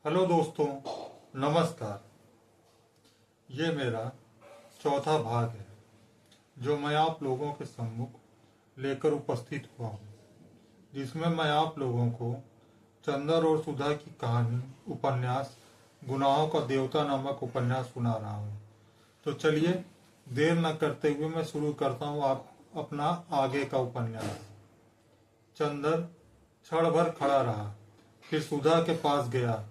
Hello दोस्तों, नमस्कार। ये मेरा चौथा भाग है जो मैं आप लोगों के सम्मुख लेकर उपस्थित हुआ हूँ, जिसमें मैं आप लोगों को चंदर और सुधा की कहानी उपन्यास गुनाहों का देवता नामक उपन्यास सुना रहा हूँ। तो चलिए देर न करते हुए मैं शुरू करता हूँ आप अपना आगे का उपन्यास। चंदर क्षण भर खड़ा रहा, फिर सुधा के पास गया।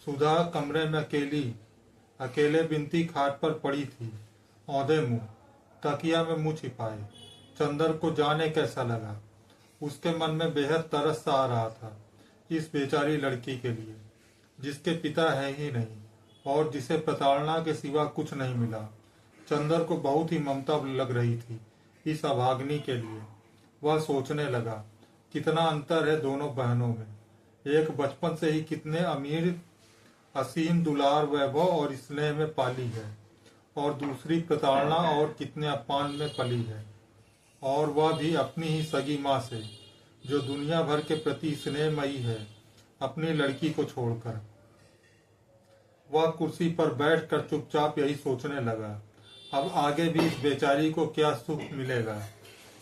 सुधा कमरे में अकेले बिनती खाट पर पड़ी थी, औंधे मुंह, तकिया में मुंह छिपाए। चंदर को जाने कैसा लगा। उसके मन में बेहद तरस सा आ रहा था इस बेचारी लड़की के लिए, जिसके पिता है ही नहीं और जिसे प्रताड़ना के सिवा कुछ नहीं मिला। चंदर को बहुत ही ममता लग रही थी इस अभाग्नि के लिए। वह सोचने लगा, कितना अंतर है दोनों बहनों में। एक बचपन से ही कितने अमीर, असीम दुलार, वैभव और स्नेह में पाली है, और दूसरी प्रताड़ना और कितने अपमान में पली है, और वह भी अपनी ही सगी माँ से, जो दुनिया भर के प्रति स्नेहमयी है, अपनी लड़की को छोड़कर। वह कुर्सी पर बैठकर चुपचाप यही सोचने लगा, अब आगे भी इस बेचारी को क्या सुख मिलेगा।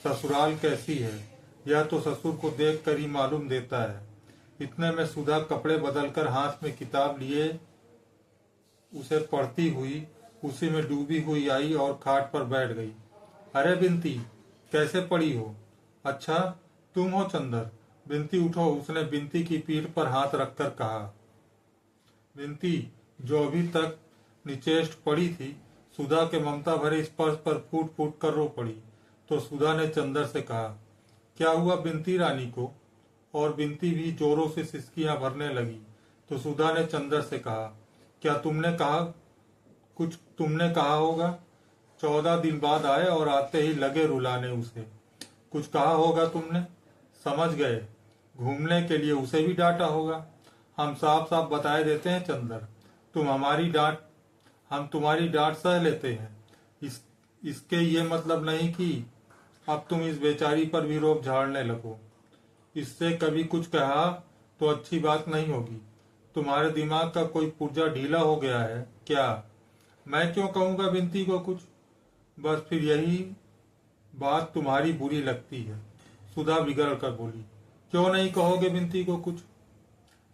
ससुराल कैसी है यह तो ससुर को देख कर ही मालूम देता है। इतने में सुधा कपड़े बदलकर हाथ में किताब लिए उसे पढ़ती हुई उसी में डूबी हुई आई और खाट पर बैठ गई। अरे बिनती, कैसे पड़ी हो? अच्छा, तुम हो चंदर। बिनती उठो, उसने बिनती की पीठ पर हाथ रखकर कहा। बिनती, जो अभी तक निचेष्ट पड़ी थी, सुधा के ममता भरे स्पर्श पर फूट फूट कर रो पड़ी। तो सुधा ने चंदर से कहा, क्या हुआ बिनती रानी को? और बिनती भी जोरों से सिसकियां भरने लगी। तो सुधा ने चंदर से कहा, क्या तुमने कहा होगा। 14 दिन बाद आए और आते ही लगे रुलाने उसे। कुछ कहा होगा तुमने, समझ गए, घूमने के लिए उसे भी डांटा होगा। हम साफ साफ बताए देते हैं चंदर, हम तुम्हारी डांट सह लेते हैं। इसके ये मतलब नहीं कि अब तुम इस बेचारी पर भी रोब झाड़ने लगो। इससे कभी कुछ कहा तो अच्छी बात नहीं होगी। तुम्हारे दिमाग का कोई पुर्जा ढीला हो गया है क्या? मैं क्यों कहूंगा बिनती को कुछ? बस फिर यही बात तुम्हारी बुरी लगती है। सुधा बिगड़ कर बोली, क्यों नहीं कहोगे बिनती को कुछ?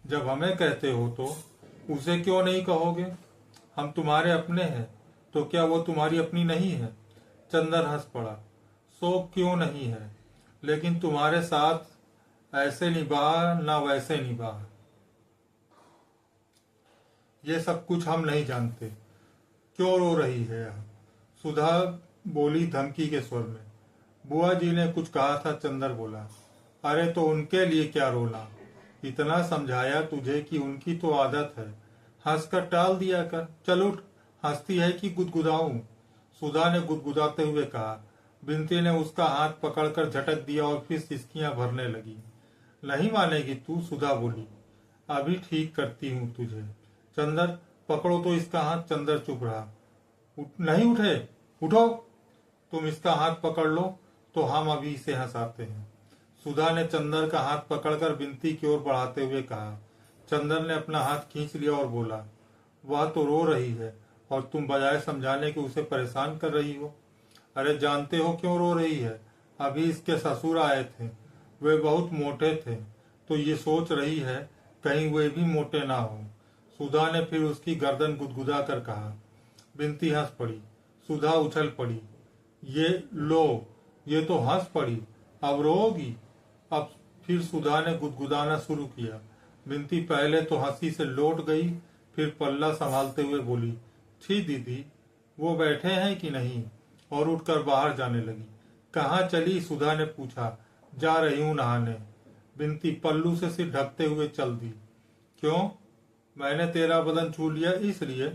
जब हमें कहते हो तो उसे क्यों नहीं कहोगे? हम तुम्हारे अपने हैं, तो क्या वो तुम्हारी अपनी नहीं है? चंदर हंस पड़ा, सो क्यों नहीं है, लेकिन तुम्हारे साथ ऐसे निभा ना वैसे निभा, ये सब कुछ हम नहीं जानते। क्यों रो रही है? सुधा बोली धमकी के स्वर में। बुआ जी ने कुछ कहा था, चंदर बोला। अरे तो उनके लिए क्या रोना? इतना समझाया तुझे कि उनकी तो आदत है, हंसकर टाल दिया कर। चल उठ, हंसती है कि गुदगुदाऊं? सुधा ने गुदगुदाते हुए कहा। बिनती ने उसका हाथ पकड़कर झटक दिया और फिर सिसकियां भरने लगी। नहीं मानेगी तू, सुधा बोली। अभी ठीक करती हूँ तुझे। चंदर, पकड़ो तो इसका हाथ। चंदर चुप रहा। नहीं उठे, उठो। तुम इसका हाथ पकड़ लो तो हम अभी इसे हंसाते हैं। सुधा ने चंदर का हाथ पकड़कर बिनती की ओर बढ़ाते हुए कहा। चंदर ने अपना हाथ खींच लिया और बोला, वह तो रो रही है और तुम बजाय समझाने के उसे परेशान कर रही हो। अरे जानते हो क्यों रो रही है? अभी इसके ससुर आए थे, वे बहुत मोटे थे, तो ये सोच रही है कहीं वे भी मोटे ना हो। सुधा ने फिर उसकी गर्दन गुदगुदा कर कहा। बिनती हंस पड़ी। सुधा उछल पड़ी। ये लो, ये तो हंस पड़ी, अब रोगी? अब फिर सुधा ने गुदगुदाना शुरू किया। बिनती पहले तो हंसी से लौट गई, फिर पल्ला संभालते हुए बोली, छी दीदी, वो बैठे हैं कि नहीं? और उठकर बाहर जाने लगी। कहाँ चली? सुधा ने पूछा। जा रही हूं नहाने। बिनती पल्लू से सिर ढकते हुए चल दी। क्यों? मैंने तेरा बदन छू लिया इसलिए?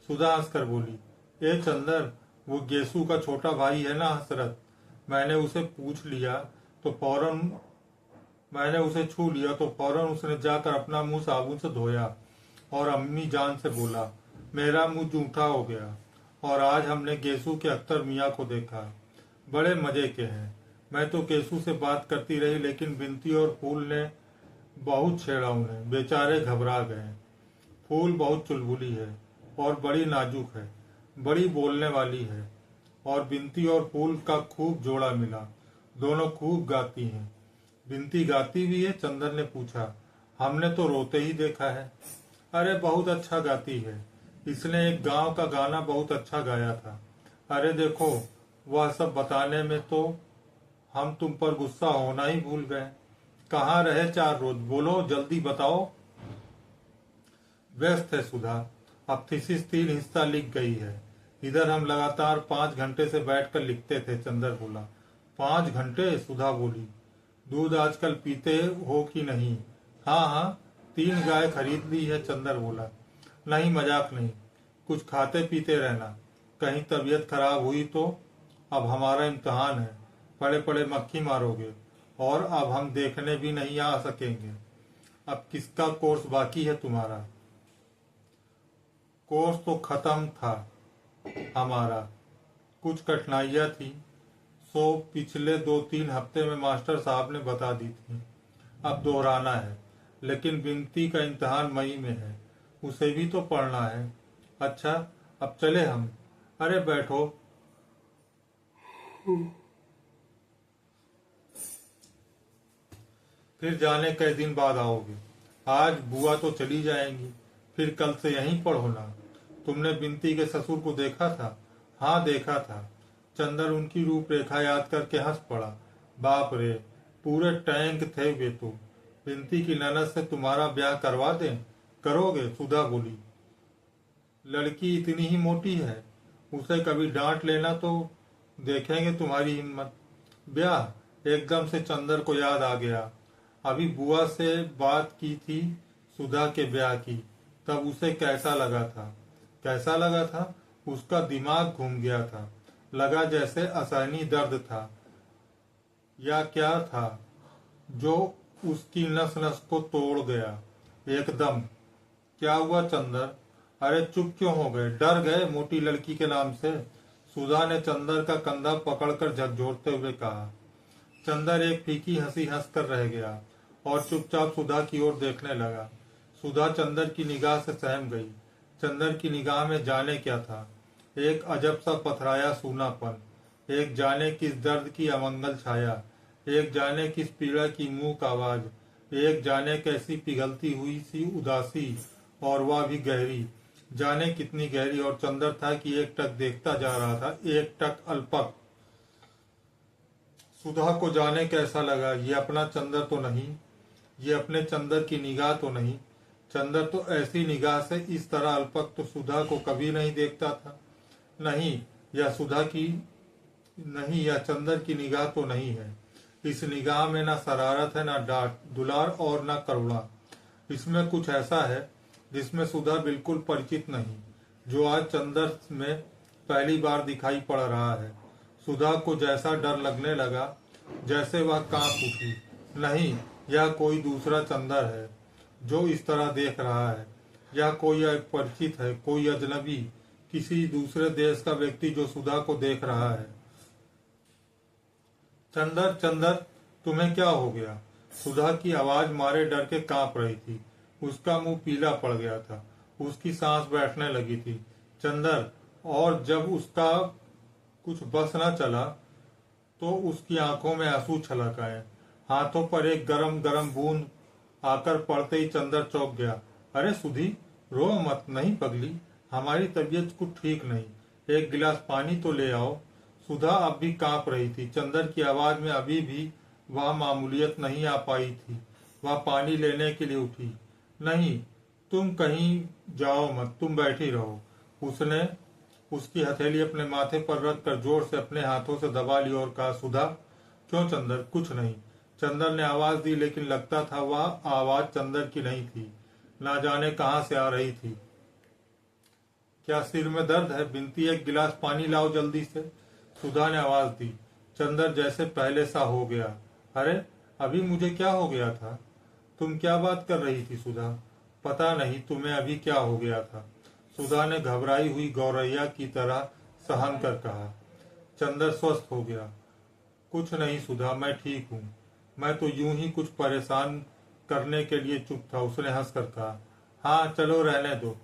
सुधा हंसकर बोली। ए चंदर, वो गेसू का छोटा भाई है ना हसरत, मैंने उसे पूछ लिया तो फौरन मैंने उसे छू लिया तो फौरन उसने जाकर अपना मुंह साबुन से धोया और अम्मी जान से बोला, मेरा मुंह जूठा हो गया। और आज हमने गेसू के अख्तर मियाँ को देखा, बड़े मजे के हैं। मैं तो केसू से बात करती रही, लेकिन बिनती और फूल ने बहुत छेड़ा उन्हें, बेचारे घबरा गए। फूल बहुत चुलबुली है और बड़ी नाजुक है, बड़ी बोलने वाली है। और बिनती और फूल का खूब जोड़ा मिला, दोनों खूब गाती हैं। बिनती गाती भी है? चंदर ने पूछा। हमने तो रोते ही देखा है। अरे बहुत अच्छा गाती है, इसने एक गांव का गाना बहुत अच्छा गाया था। अरे देखो, वह सब बताने में तो हम तुम पर गुस्सा होना ही भूल गए। कहाँ रहे 4 रोज, बोलो जल्दी बताओ। व्यस्त है सुधा, अब थीसिस 3 हिस्सा लिख गई है। इधर हम लगातार 5 घंटे से बैठकर लिखते थे, चंदर बोला। 5 घंटे? सुधा बोली। दूध आजकल पीते हो कि नहीं? हाँ हाँ, 3 गाय खरीद ली है, चंदर बोला। नहीं, मजाक नहीं, कुछ खाते पीते रहना, कहीं तबीयत खराब हुई तो। अब हमारा इम्तिहान है, पड़े पड़े मक्खी मारोगे, और अब हम देखने भी नहीं आ सकेंगे। अब किसका कोर्स बाकी है तुम्हारा? कोर्स तो खत्म था हमारा, कुछ कठिनाइयां थी, सो पिछले 2-3 हफ्ते में मास्टर साहब ने बता दी थी। अब दोहराना है, लेकिन बिनती का इम्तिहान मई में है, उसे भी तो पढ़ना है। अच्छा, अब चले हम? अरे बैठो। फिर जाने कई दिन बाद आओगे। आज बुआ तो चली जाएंगी, फिर कल से यहीं पर होना। तुमने बिनती के ससुर को देखा था? हाँ देखा था। चंदर उनकी रूपरेखा याद करके हंस पड़ा। बाप रे, पूरे टैंक थे वे तो। बिनती की ननद से तुम्हारा ब्याह करवा दें? करोगे? सुधा बोली। लड़की इतनी ही मोटी है, उसे कभी डांट लेना तो देखेंगे तुम्हारी हिम्मत। ब्याह? एकदम से चंदर को याद आ गया, अभी बुआ से बात की थी सुधा के ब्याह की। तब उसे कैसा लगा था? कैसा लगा था? उसका दिमाग घूम गया था, लगा जैसे असहनीय दर्द था या क्या था जो उसकी नस नस को तोड़ गया एकदम। क्या हुआ चंदर? अरे चुप क्यों हो गए? डर गए मोटी लड़की के नाम से? सुधा ने चंदर का कंधा पकड़कर झकझोरते हुए कहा। चंदर एक फीकी हंसी हंसकर रह गया और चुपचाप सुधा की ओर देखने लगा। सुधा चंदर की निगाह से सहम गई। चंदर की निगाह में जाने क्या था, एक अजब सा पथराया सूनापन, एक जाने किस दर्द की अमंगल छाया, एक जाने किस पीड़ा की मूक आवाज, एक जाने कैसी पिघलती हुई सी उदासी, और वह भी गहरी, जाने कितनी गहरी। और चंदर था कि एक टक देखता जा रहा था, एक टक अल्पक। सुधा को जाने कैसा लगा, ये अपना चंदर तो नहीं, ये अपने चंदर की निगाह तो नहीं। चंदर तो ऐसी निगाह से इस तरह अल्पक तो सुधा को कभी नहीं देखता था। नहीं, यह सुधा की नहीं, यह चंदर की निगाह तो नहीं है। इस निगाह में ना शरारत है, ना डांट दुलार और ना करुणा। इसमें कुछ ऐसा है जिसमें सुधा बिल्कुल परिचित नहीं, जो आज चंदर में पहली बार दिखाई पड़ रहा है। सुधा को जैसा डर लगने लगा, जैसे वह कांप उठी। नहीं, यह कोई दूसरा चंदर है जो इस तरह देख रहा है। यह कोई अपरिचित है, कोई अजनबी, किसी दूसरे देश का व्यक्ति जो सुधा को देख रहा है। चंदर, चंदर, तुम्हें क्या हो गया? सुधा की आवाज मारे डर के कांप रही थी। उसका मुंह पीला पड़ गया था, उसकी सांस बैठने लगी थी। चंदर, और जब उसका कुछ बस न चला तो उसकी आंखों में आंसू छलक आए। हाथों पर एक गरम गरम बूंद आकर पड़ते ही चंदर चौंक गया। अरे सुधी, रो मत। नहीं पगली, हमारी तबीयत कुछ ठीक नहीं, एक गिलास पानी तो ले आओ। सुधा अब भी कांप रही थी। चंदर की आवाज में अभी भी वह मामूलियत नहीं आ पाई थी। वह पानी लेने के लिए उठी। नहीं, तुम कहीं जाओ मत, तुम बैठी रहो। उसने उसकी हथेली अपने माथे पर रखकर जोर से अपने हाथों से दबा ली और कहा, सुधा। क्यों चंदर? कुछ नहीं। चंदर ने आवाज दी, लेकिन लगता था वह आवाज चंदर की नहीं थी, ना जाने कहां से आ रही थी। क्या सिर में दर्द है? बिनती, एक गिलास पानी लाओ जल्दी से, सुधा ने आवाज दी। चंदर जैसे पहले सा हो गया। अरे अभी मुझे क्या हो गया था? तुम क्या बात कर रही थी सुधा? पता नहीं तुम्हें अभी क्या हो गया था, सुधा ने घबराई हुई गौरैया की तरह सहम कर कहा। चंदर स्वस्थ हो गया। कुछ नहीं सुधा, मैं ठीक हूँ। मैं तो यूं ही कुछ परेशान करने के लिए चुप था, उसने हंसकर कहा। हाँ चलो रहने दो,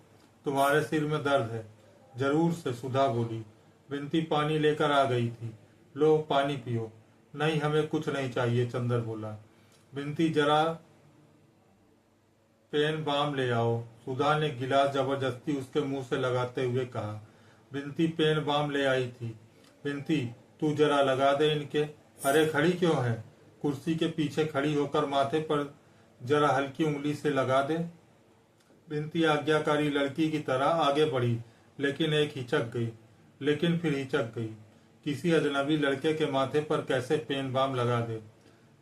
तुम्हारे सिर में दर्द है। जरूर से, सुधा बोली। बिंती पानी लेकर आ गई थी। लो पानी पियो। नहीं हमें कुछ नहीं चाहिए, चंदर बोला। बिंती जरा पेन बाम ले आओ, सुधा ने गिलास जबरदस्ती उसके मुंह से लगाते हुए कहा। बिंती पेन बाम ले आई थी। बिंती तू जरा लगा दे इनके। अरे खड़ी क्यों है? कुर्सी के पीछे खड़ी होकर माथे पर जरा हल्की उंगली से लगा दे। बिंती आज्ञाकारी लड़की की तरह आगे बढ़ी, लेकिन फिर हिचक गई। किसी अजनबी लड़के के माथे पर कैसे पेन बाम लगा दे?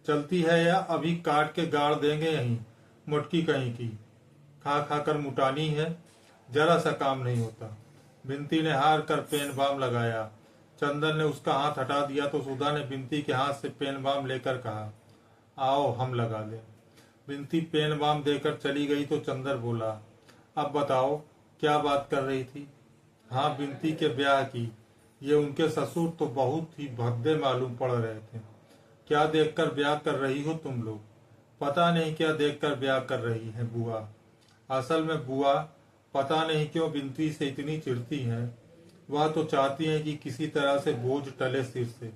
चलती है या अभी काट के गाड़ देंगे यहीं? मुटकी कहीं की, खा खा कर मुटानी है, जरा सा काम नहीं होता। बिंती ने हार कर पेन बाम लगाया। चंदन ने उसका हाथ हटा दिया तो सुधा ने बिंती के हाथ से पेन बाम लेकर कहा, आओ हम लगा लें। बिंती पेन बाम देकर चली गई तो चंदर बोला, अब बताओ क्या बात कर रही थी? हाँ बिंती के ब्याह की। ये उनके ससुर तो बहुत ही भद्दे मालूम पड़ रहे थे। क्या देखकर ब्याह कर रही हो तुम लोग? पता नहीं क्या देखकर ब्याह कर रही है बुआ। असल में बुआ पता नहीं क्यों बिंती से इतनी चिढ़ती हैं। वह तो चाहती हैं कि किसी तरह से बोझ टले सिर से,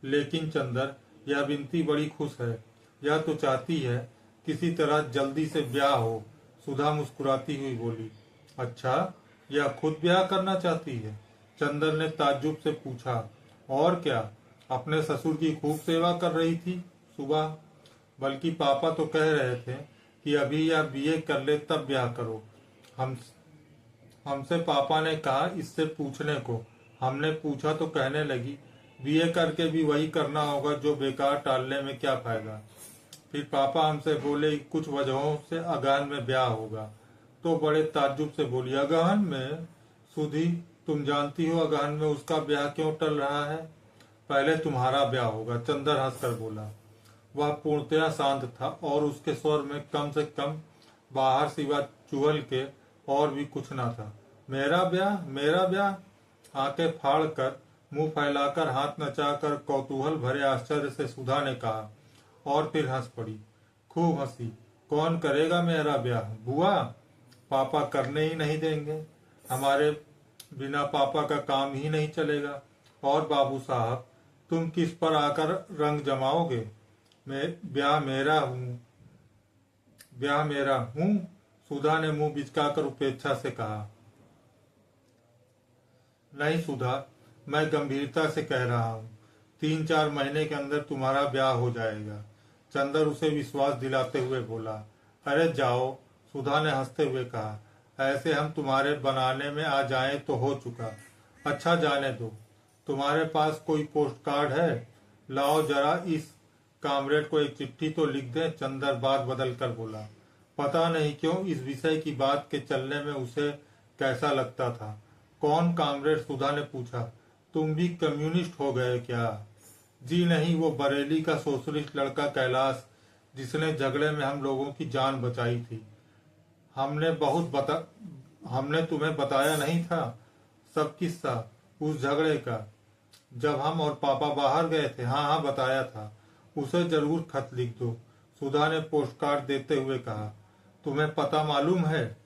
लेकिन चंदर यह बिंती बड़ी खुश है। यह तो चाहती है किसी तरह जल्दी से ब्याह हो। सुधा मुस्कुराती हुई बोली, अच्छा यह खुद ब्याह करना चाहती है? चंदर ने ताज्जुब से पूछा। और क्या, अपने ससुर की खूब सेवा कर रही थी सुबह। बल्कि पापा तो कह रहे थे कि अभी यह बीए कर ले तब ब्याह करो। हम हमसे पापा ने कहा इससे पूछने को। हमने पूछा तो कहने लगी बीए करके भी वही करना होगा जो बेकार, टालने में क्या फायदा। फिर पापा हमसे बोले कुछ वजहों से अगहन में ब्याह होगा। तो बड़े ताज्जुब से बोली, अगहन में? सुधी तुम जानती हो अगहन में उसका ब्याह क्यों टल रहा है? पहले तुम्हारा ब्याह होगा, चंदर हंसकर बोला। वह पूर्णतया शांत था और उसके स्वर में कम से कम बाहर सिवा चुहल के और भी कुछ न था। मेरा ब्याह? मेरा ब्याह? आंखें फाड़ कर, मुंह फैलाकर, हाथ नचाकर, कौतूहल भरे आश्चर्य से सुधा ने कहा, और फिर हंस पड़ी। खूब हंसी। कौन करेगा मेरा ब्याह? बुआ? पापा करने ही नहीं देंगे। हमारे बिना पापा का काम ही नहीं चलेगा। और बाबू साहब तुम किस पर आकर रंग जमाओगे? मैं ब्याह मेरा हूं। सुधा ने मुंह बिचकाकर उपेक्षा से कहा। नहीं सुधा, मैं गंभीरता से कह रहा हूं, 3-4 महीने के अंदर तुम्हारा ब्याह हो जाएगा। चंदर उसे विश्वास दिलाते हुए बोला। अरे जाओ, सुधा ने हंसते हुए कहा। ऐसे हम तुम्हारे बनाने में आ जाएं तो हो चुका। अच्छा जाने दो। तुम्हारे पास कोई पोस्ट कार्ड है? लाओ जरा, इस कामरेड को एक चिट्ठी तो लिख दें। चंदर बात बदल कर बोला। पता नहीं क्यों इस विषय की बात के चलने में उसे कैसा लगता था। कौन कामरेड? सुधा ने पूछा। तुम भी कम्युनिस्ट हो गए क्या? जी नहीं, वो बरेली का सोशलिस्ट लड़का कैलाश, जिसने झगड़े में हम लोगों की जान बचाई थी। हमने तुम्हें बताया नहीं था सब किस्सा उस झगड़े का, जब हम और पापा बाहर गए थे? हाँ हाँ बताया था। उसे जरूर खत लिख दो। सुधा ने पोस्ट कार्ड देते हुए कहा। तुम्हें पता मालूम है?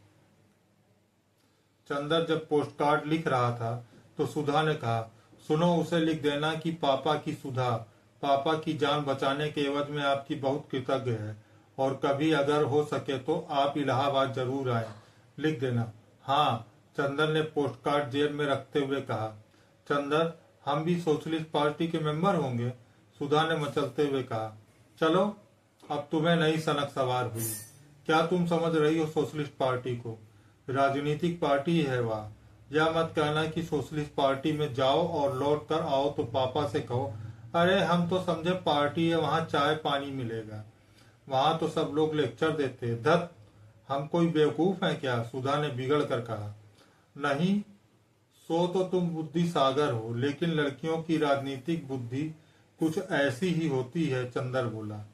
चंदर जब पोस्ट कार्ड लिख रहा था तो सुधा ने कहा, सुनो उसे लिख देना कि पापा की सुधा पापा की जान बचाने के एवज में आपकी बहुत कृतज्ञ है, और कभी अगर हो सके तो आप इलाहाबाद जरूर आए। लिख देना। हाँ, चंदर ने पोस्ट कार्ड जेब में रखते हुए कहा। चंदर, हम भी सोशलिस्ट पार्टी के मेंबर होंगे? सुधा ने मचलते हुए कहा। चलो, अब तुम्हें नई सनक सवार हुई। क्या तुम समझ रही हो सोशलिस्ट पार्टी को? राजनीतिक पार्टी है वह। यह मत कहना कि सोशलिस्ट पार्टी में जाओ और लौट कर आओ तो पापा से कहो, अरे हम तो समझे पार्टी है, वहाँ चाय पानी मिलेगा। वहाँ तो सब लोग लेक्चर देते हैं। धत, हम कोई बेवकूफ हैं क्या? सुधा ने बिगड़ कर कहा। नहीं, सो तो तुम बुद्धि सागर हो, लेकिन लड़कियों की राजनीतिक बुद्धि कुछ ऐसी ही होती है। चंदर बोला।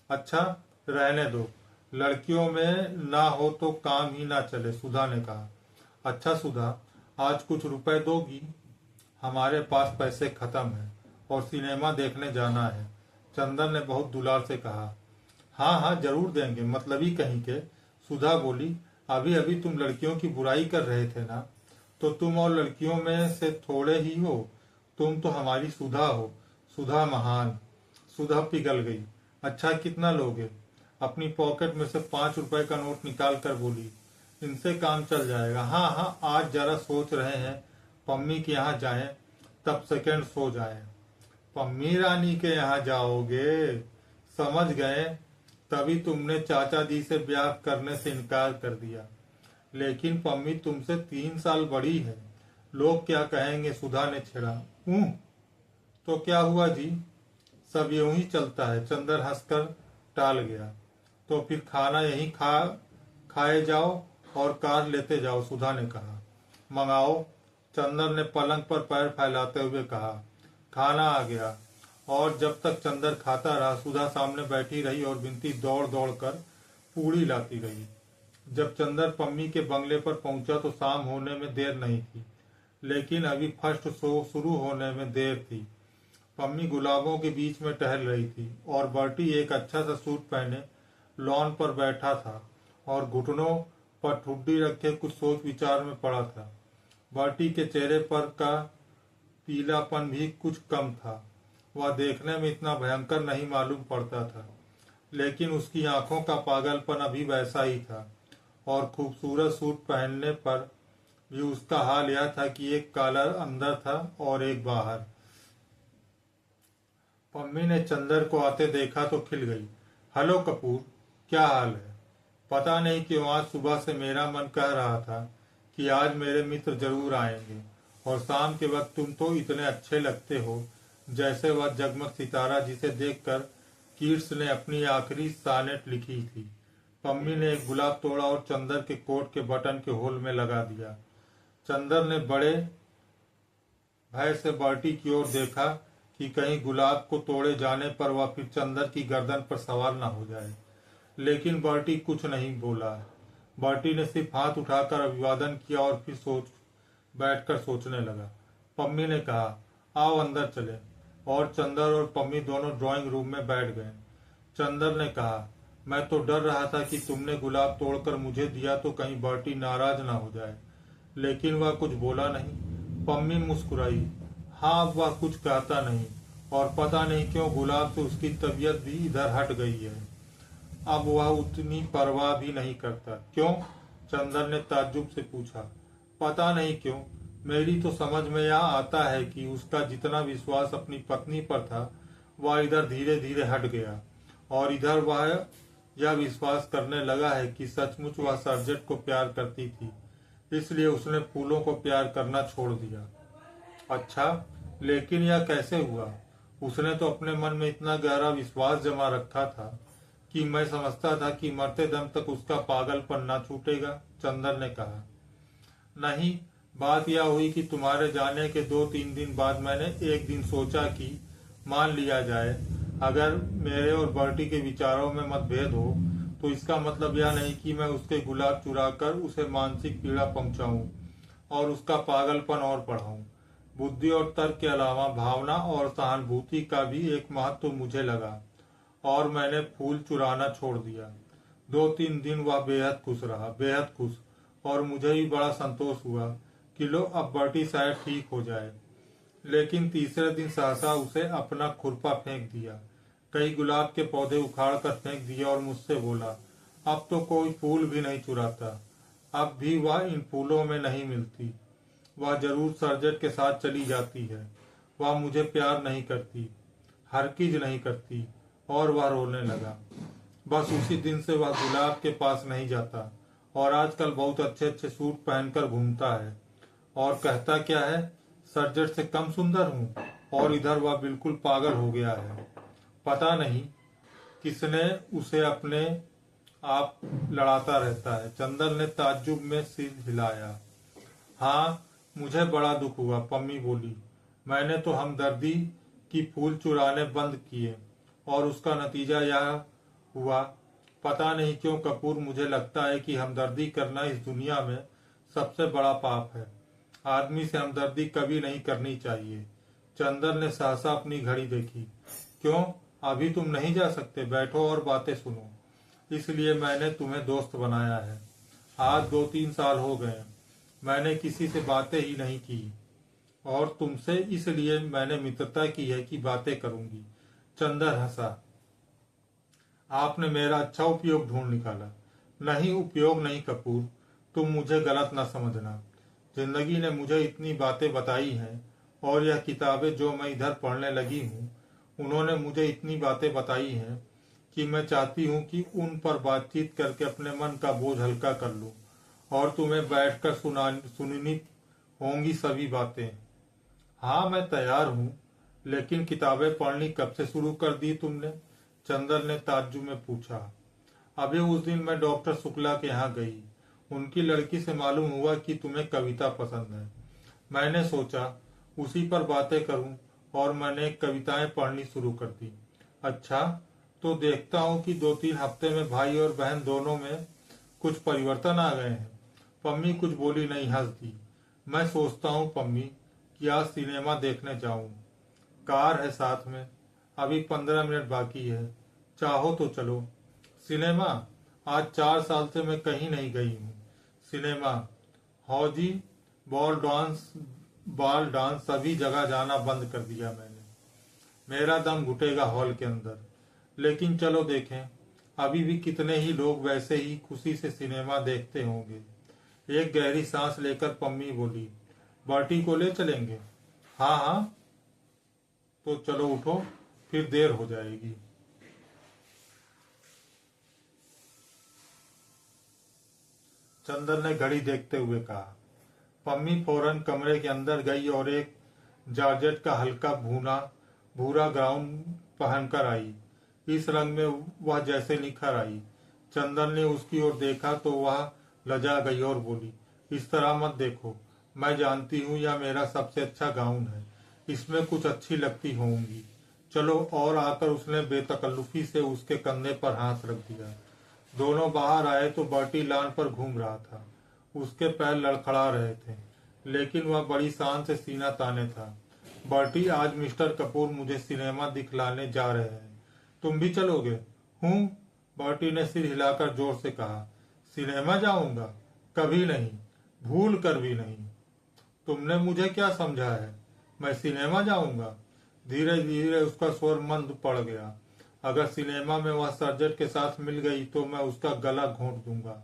अच्छा रहने दो, लड़कियों में ना हो तो काम ही ना चले। सुधा ने कहा। अच्छा सुधा, आज कुछ रुपए दोगी? हमारे पास पैसे खत्म है और सिनेमा देखने जाना है। चंदन ने बहुत दुलार से कहा। हाँ हाँ जरूर देंगे, मतलबी कहीं के। सुधा बोली। अभी अभी तुम लड़कियों की बुराई कर रहे थे ना, तो तुम और लड़कियों में से थोड़े ही हो। तुम तो हमारी सुधा हो, सुधा महान। सुधा पिघल गई। अच्छा, कितना लोगे? अपनी पॉकेट में से 5 रुपए का नोट निकाल कर बोली, इनसे काम चल जाएगा। हाँ हाँ, आज जरा सोच रहे हैं पम्मी के यहाँ जाएं, तब सेकंड सो जाएं। पम्मी रानी के यहाँ जाओगे? समझ गए, तभी तुमने चाचा जी से ब्याह करने से इनकार कर दिया। लेकिन पम्मी तुमसे 3 साल बड़ी है, लोग क्या कहेंगे? सुधा ने छेड़ा। तो क्या हुआ जी, सब यूं ही चलता है। चंदर हंसकर टाल गया। तो फिर खाना यहीं खाए जाओ और कार लेते जाओ, सुधा ने कहा। मंगाओ, चंदर ने पलंग पर पैर फैलाते हुए कहा। खाना आ गया और जब तक चंदर खाता रहा, सुधा सामने बैठी रही और बिनती दौड़ दौड़ कर पूड़ी लाती रही। जब चंदर पम्मी के बंगले पर पहुंचा तो शाम होने में देर नहीं थी, लेकिन अभी फर्स्ट शो शुरू होने में देर थी। पम्मी गुलाबों के बीच में टहल रही थी और बर्टी एक अच्छा सा सूट पहने लॉन पर बैठा था और घुटनों पर ठुड्डी रखे कुछ सोच विचार में पड़ा था। बर्टी के चेहरे पर का पीलापन भी कुछ कम था। वह देखने में इतना भयंकर नहीं मालूम पड़ता था, लेकिन उसकी आंखों का पागलपन अभी वैसा ही था। और खूबसूरत सूट पहनने पर भी उसका हाल यह था कि एक कॉलर अंदर था और एक बाहर। पम्मी ने चंदर को आते देखा तो खिल गई। हेलो कपूर, क्या हाल है? पता नहीं क्यों आज सुबह से मेरा मन कह रहा था कि आज मेरे मित्र जरूर आएंगे, और शाम के वक्त तुम तो इतने अच्छे लगते हो जैसे वह जगमग सितारा जिसे देखकर कीट्स ने अपनी आखिरी सानेट लिखी थी। पम्मी ने एक गुलाब तोड़ा और चंदर के कोट के बटन के होल में लगा दिया। चंदर ने बड़े भय से बर्टी की ओर देखा कि कहीं गुलाब को तोड़े जाने पर वह फिर चंदर की गर्दन पर सवार न हो जाए, लेकिन बर्टी कुछ नहीं बोला। बर्टी ने सिर्फ हाथ उठाकर अभिवादन किया और फिर बैठकर सोचने लगा। पम्मी ने कहा, आओ अंदर चले, और चंदर और पम्मी दोनों ड्राइंग रूम में बैठ गए। चंदर ने कहा, मैं तो डर रहा था कि तुमने गुलाब तोड़कर मुझे दिया तो कहीं बर्टी नाराज ना हो जाए, लेकिन वह कुछ बोला नहीं। पम्मी मुस्कुराई। हाँ, वह कुछ कहता नहीं, और पता नहीं क्यों गुलाब से उसकी तबीयत भी इधर हट गई है। अब वह उतनी परवाह भी नहीं करता। क्यों? चंदर ने ताज्जुब से पूछा। पता नहीं क्यों, मेरी तो समझ में यह आता है कि उसका जितना विश्वास अपनी पत्नी पर था वह इधर धीरे धीरे हट गया, और इधर वह यह विश्वास करने लगा है कि सचमुच वह सर्जेंट को प्यार करती थी, इसलिए उसने फूलों को प्यार करना छोड़ दिया। अच्छा, लेकिन यह कैसे हुआ? उसने तो अपने मन में इतना गहरा विश्वास जमा रखा था कि मैं समझता था कि मरते दम तक उसका पागलपन ना छूटेगा। चंदर ने कहा। नहीं, बात यह हुई कि तुम्हारे जाने के 2-3 दिन बाद मैंने एक दिन सोचा कि मान लिया जाए अगर मेरे और बर्टी के विचारों में मतभेद हो तो इसका मतलब यह नहीं कि मैं उसके गुलाब चुराकर उसे मानसिक पीड़ा पहुंचाऊं और उसका पागलपन और बढ़ाऊं। बुद्धि और तर्क के अलावा भावना और सहानुभूति का भी एक महत्व मुझे लगा, और मैंने फूल चुराना छोड़ दिया। 2-3 दिन वह बेहद खुश रहा, बेहद खुश, और मुझे भी बड़ा संतोष हुआ कि लो अब बर्टी शायद ठीक हो जाए। लेकिन तीसरे दिन सहसा उसे अपना खुरपा फेंक दिया, कई गुलाब के पौधे उखाड़ कर फेंक दिए और मुझसे बोला, अब तो कोई फूल भी नहीं चुराता। अब भी वह इन फूलों में नहीं मिलती। वह जरूर सर्जेंट के साथ चली जाती है। वह मुझे प्यार नहीं करती, हरगिज नहीं करती। और वह रोने लगा। बस उसी दिन से वह गुलाब के पास नहीं जाता, और आजकल बहुत अच्छे अच्छे सूट पहनकर घूमता है, और कहता क्या है, सर्जेंट से कम सुंदर हूँ। और इधर वह बिल्कुल पागल हो गया है। पता नहीं किसने उसे अपने आप लड़ाता रहता है। चंदर ने ताज्जुब में सिर हिलाया। हाँ, मुझे बड़ा दुख हुआ, पम्मी बोली। मैंने तो हमदर्दी की फूल चुराने बंद किए, और उसका नतीजा यह हुआ। पता नहीं क्यों कपूर, मुझे लगता है कि हमदर्दी करना इस दुनिया में सबसे बड़ा पाप है। आदमी से हमदर्दी कभी नहीं करनी चाहिए। चंदर ने सहसा अपनी घड़ी देखी। क्यों, अभी तुम नहीं जा सकते? बैठो और बातें सुनो। इसलिए मैंने तुम्हें दोस्त बनाया है। आज 2-3 साल हो गए मैंने किसी से बातें ही नहीं की, और तुमसे इसलिए मैंने मित्रता की है कि बातें करूंगी। चंदर हंसा। आपने मेरा अच्छा उपयोग ढूंढ निकाला। नहीं, उपयोग नहीं कपूर, तुम मुझे गलत ना समझना। जिंदगी ने मुझे इतनी बातें बताई हैं, और यह किताबें जो मैं इधर पढ़ने लगी हूँ, उन्होंने मुझे इतनी बातें बताई हैं कि मैं चाहती हूँ कि उन पर बातचीत करके अपने मन का बोझ हल्का कर लूँ, और तुम्हें बैठकर सुननी होंगी सभी बातें। हाँ, मैं तैयार हूँ, लेकिन किताबें पढ़नी कब से शुरू कर दी तुमने? चंदर ने ताज्जुब में पूछा। अभी उस दिन मैं डॉक्टर शुक्ला के यहाँ गई। उनकी लड़की से मालूम हुआ कि तुम्हें कविता पसंद है। मैंने सोचा उसी पर बातें करूं, और मैंने कविताएं पढ़नी शुरू कर दी। अच्छा, तो देखता हूँ कि 2-3 हफ्ते में भाई और बहन दोनों में कुछ परिवर्तन आ गए हैं। पम्मी कुछ बोली नहीं, हंस दी। मैं सोचता हूँ पम्मी कि आज सिनेमा देखने जाऊं। कार है साथ में। अभी 15 मिनट बाकी है। चाहो तो चलो। सिनेमा? आज 4 साल से मैं कहीं नहीं गई हूँ। सिनेमा? हौजी, बॉल डांस सभी जगह जाना बंद कर दिया मैंने। मेरा दम घुटेगा हॉल के अंदर। लेकिन चलो देखें। अभी भी कितने ही लोग वैसे ही खुशी से सिनेमा देखते होंगे। एक गहरी सांस लेकर पम्मी बोली, बर्टी को ले चलेंगे? हाँ हाँ, तो चलो उठो, फिर देर हो जाएगी। चंदर ने घड़ी देखते हुए कहा। पम्मी फौरन कमरे के अंदर गई और एक जॉर्जेट का हल्का भूरा गाउन पहनकर आई। इस रंग में वह जैसे निखर आई। चंदन ने उसकी ओर देखा तो वह लजा गई और बोली, इस तरह मत देखो। मैं जानती हूँ यह मेरा सबसे अच्छा गाउन है। इसमें कुछ अच्छी लगती होंगी। चलो। और आकर उसने बेतकल्लुफी से उसके कंधे पर हाथ रख दिया। दोनों बाहर आए तो बर्टी लॉन पर घूम रहा था। उसके पैर लड़खड़ा रहे थे, लेकिन वह बड़ी शान से सीना ताने था। बर्टी, आज मिस्टर कपूर मुझे सिनेमा दिखलाने जा रहे हैं। तुम भी चलोगे? हूँ। बर्टी ने सिर हिलाकर जोर से कहा। सिनेमा जाऊंगा? कभी नहीं, भूल कर भी नहीं। तुमने मुझे क्या समझा है? मैं सिनेमा जाऊंगा? धीरे धीरे उसका स्वर मंद पड़ गया। अगर सिनेमा में वह सर्जन के साथ मिल गई तो मैं उसका गला घोंट दूंगा।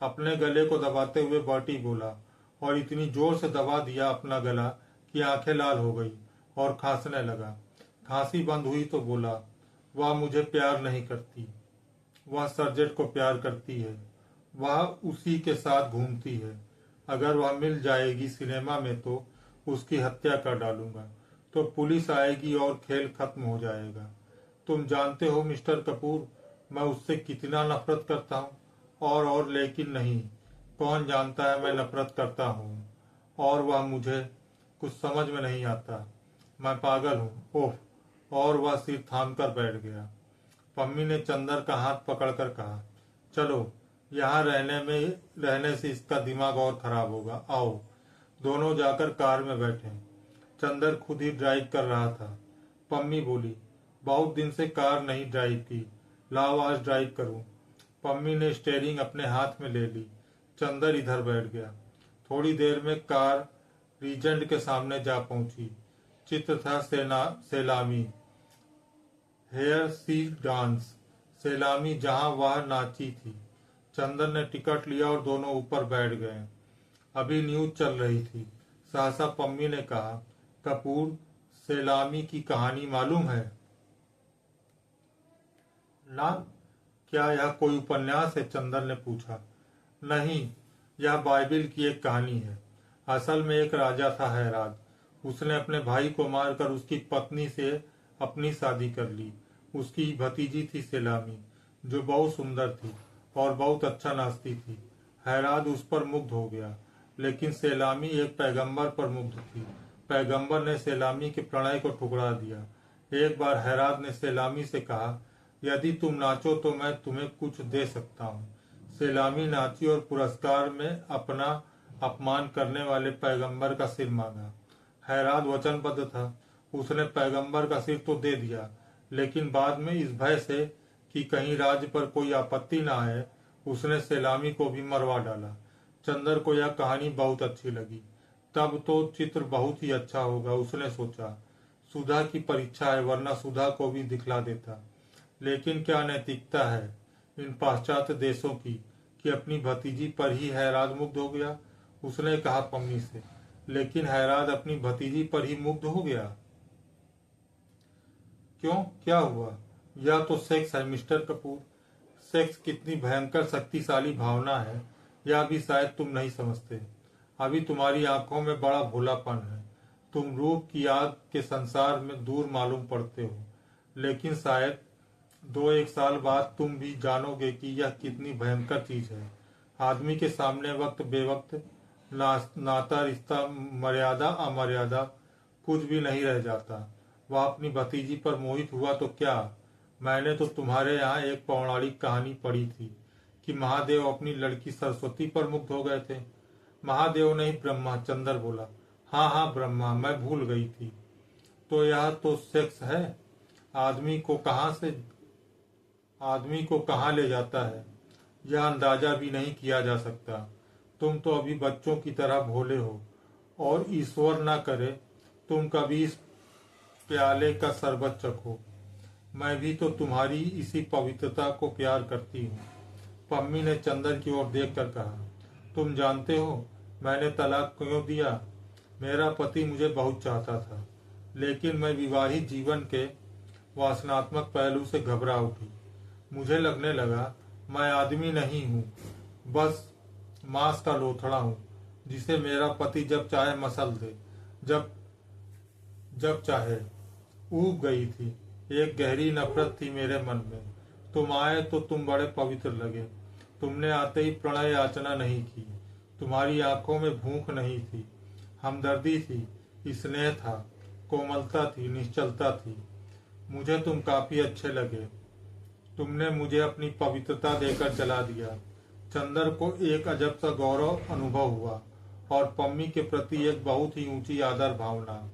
अपने गले को दबाते हुए बर्टी बोला, और इतनी जोर से दबा दिया अपना गला कि आंखें लाल हो गई और खांसने लगा। खांसी बंद हुई तो बोला, वह मुझे प्यार नहीं करती। वह सर्जन को प्यार करती है। वह उसी के साथ घूमती है। अगर वह मिल जाएगी सिनेमा में तो उसकी हत्या कर डालूंगा। तो पुलिस आएगी और खेल खत्म हो जाएगा। तुम जानते हो मिस्टर कपूर, मैं उससे कितना नफरत करता हूँ। और लेकिन नहीं, कौन जानता है मैं नफरत करता हूँ, और वह मुझे कुछ समझ में नहीं आता। मैं पागल हूँ। ओह! और वह सिर थाम कर बैठ गया। पम्मी ने चंदर का हाथ पकड़कर कहा, चलो, यहाँ रहने से इसका दिमाग और खराब होगा। आओ। दोनों जाकर कार में बैठे। चंदर खुद ही ड्राइव कर रहा था। पम्मी बोली, बहुत दिन से कार नहीं ड्राइव की, लाओ आज ड्राइव करूं। पम्मी ने स्टेयरिंग अपने हाथ में ले ली। चंदर इधर बैठ गया। थोड़ी देर में कार रीजेंट के सामने जा पहुंची। चित्र था सैलामी, हेयर सी डांस। सैलामी जहां वह नाची थी। चंदर ने टिकट लिया और दोनों ऊपर बैठ गए। अभी न्यूज चल रही थी। सहसा पम्मी ने कहा, कपूर, सैलामी की कहानी मालूम है ना? क्या यह कोई उपन्यास है? चंदर ने पूछा। नहीं, यह बाइबिल की एक कहानी है। असल में एक राजा था हैराद। उसने अपने भाई को मारकर उसकी पत्नी से अपनी शादी कर ली। उसकी भतीजी थी सैलामी, जो बहुत सुंदर थी और बहुत अच्छा नाचती थी। हैराद उस पर मुग्ध हो गया, लेकिन सैलामी एक पैगंबर पर मुग्ध थी। पैगंबर ने सैलामी के प्रणय को ठुकरा दिया। एक बार हैराद ने सैलामी से कहा, यदि तुम नाचो तो मैं तुम्हें कुछ दे सकता हूँ। सैलामी नाची और पुरस्कार में अपना अपमान करने वाले पैगंबर का सिर मांगा। हैराद वचनबद्ध था। उसने पैगंबर का सिर तो दे दिया, लेकिन बाद में इस भय से कि कहीं राज्य पर कोई आपत्ति न आए, उसने सैलामी को भी मरवा डाला। चंदर को यह कहानी बहुत अच्छी लगी। तब तो चित्र बहुत ही अच्छा होगा, उसने सोचा। सुधा की परीक्षा है, वरना सुधा को भी दिखला देता। लेकिन क्या नैतिकता है इन पाश्चात्य देशों की कि अपनी भतीजी पर ही हैरान मुग्ध हो गया। उसने कहा पम्मी से, लेकिन हैरान अपनी भतीजी पर ही मुग्ध हो गया क्यों? क्या हुआ? यह तो सेक्स है मिस्टर कपूर। सेक्स कितनी भयंकर शक्तिशाली भावना है यह भी शायद तुम नहीं समझते। अभी तुम्हारी आंखों में बड़ा भोलापन है। तुम रूप की आग के संसार में दूर मालूम पड़ते हो, लेकिन शायद 2-1 साल बाद तुम भी जानोगे कि यह कितनी भयंकर चीज है। आदमी के सामने वक्त बेवक्त नाता रिश्ता मर्यादा अमर्यादा कुछ भी नहीं रह जाता। वह अपनी भतीजी पर मोहित हुआ तो क्या? मैंने तो तुम्हारे यहाँ एक पौराणिक कहानी पढ़ी थी कि महादेव अपनी लड़की सरस्वती पर मुग्ध हो गए थे। महादेव नहीं, ब्रह्मा, चंदर बोला। हाँ हाँ ब्रह्मा, मैं भूल गई थी। तो यह तो सेक्स है। आदमी को कहाँ ले जाता है यह अंदाजा भी नहीं किया जा सकता। तुम तो अभी बच्चों की तरह भोले हो, और ईश्वर न करे तुम कभी इस प्याले का शरबत चखो। मैं भी तो तुम्हारी इसी पवित्रता को प्यार करती हूँ। पम्मी ने चंदर की ओर देखकर कहा, तुम जानते हो मैंने तलाक क्यों दिया? मेरा पति मुझे बहुत चाहता था, लेकिन मैं विवाहित जीवन के वासनात्मक पहलू से घबरा उठी। मुझे लगने लगा मैं आदमी नहीं हूँ, बस मांस का लोथड़ा हूँ जिसे मेरा पति जब चाहे मसल दे, जब जब चाहे। ऊब गई थी। एक गहरी नफरत थी मेरे मन में। तुम आए तो तुम बड़े पवित्र लगे। तुमने आते ही प्रणय याचना नहीं की। तुम्हारी आंखों में भूख नहीं थी, हमदर्दी थी, स्नेह था, कोमलता थी, निश्चलता थी। मुझे तुम काफी अच्छे लगे। तुमने मुझे अपनी पवित्रता देकर जला दिया। चंदर को एक अजब सा गौरव अनुभव हुआ और पम्मी के प्रति एक बहुत ही ऊंची आदर भावना।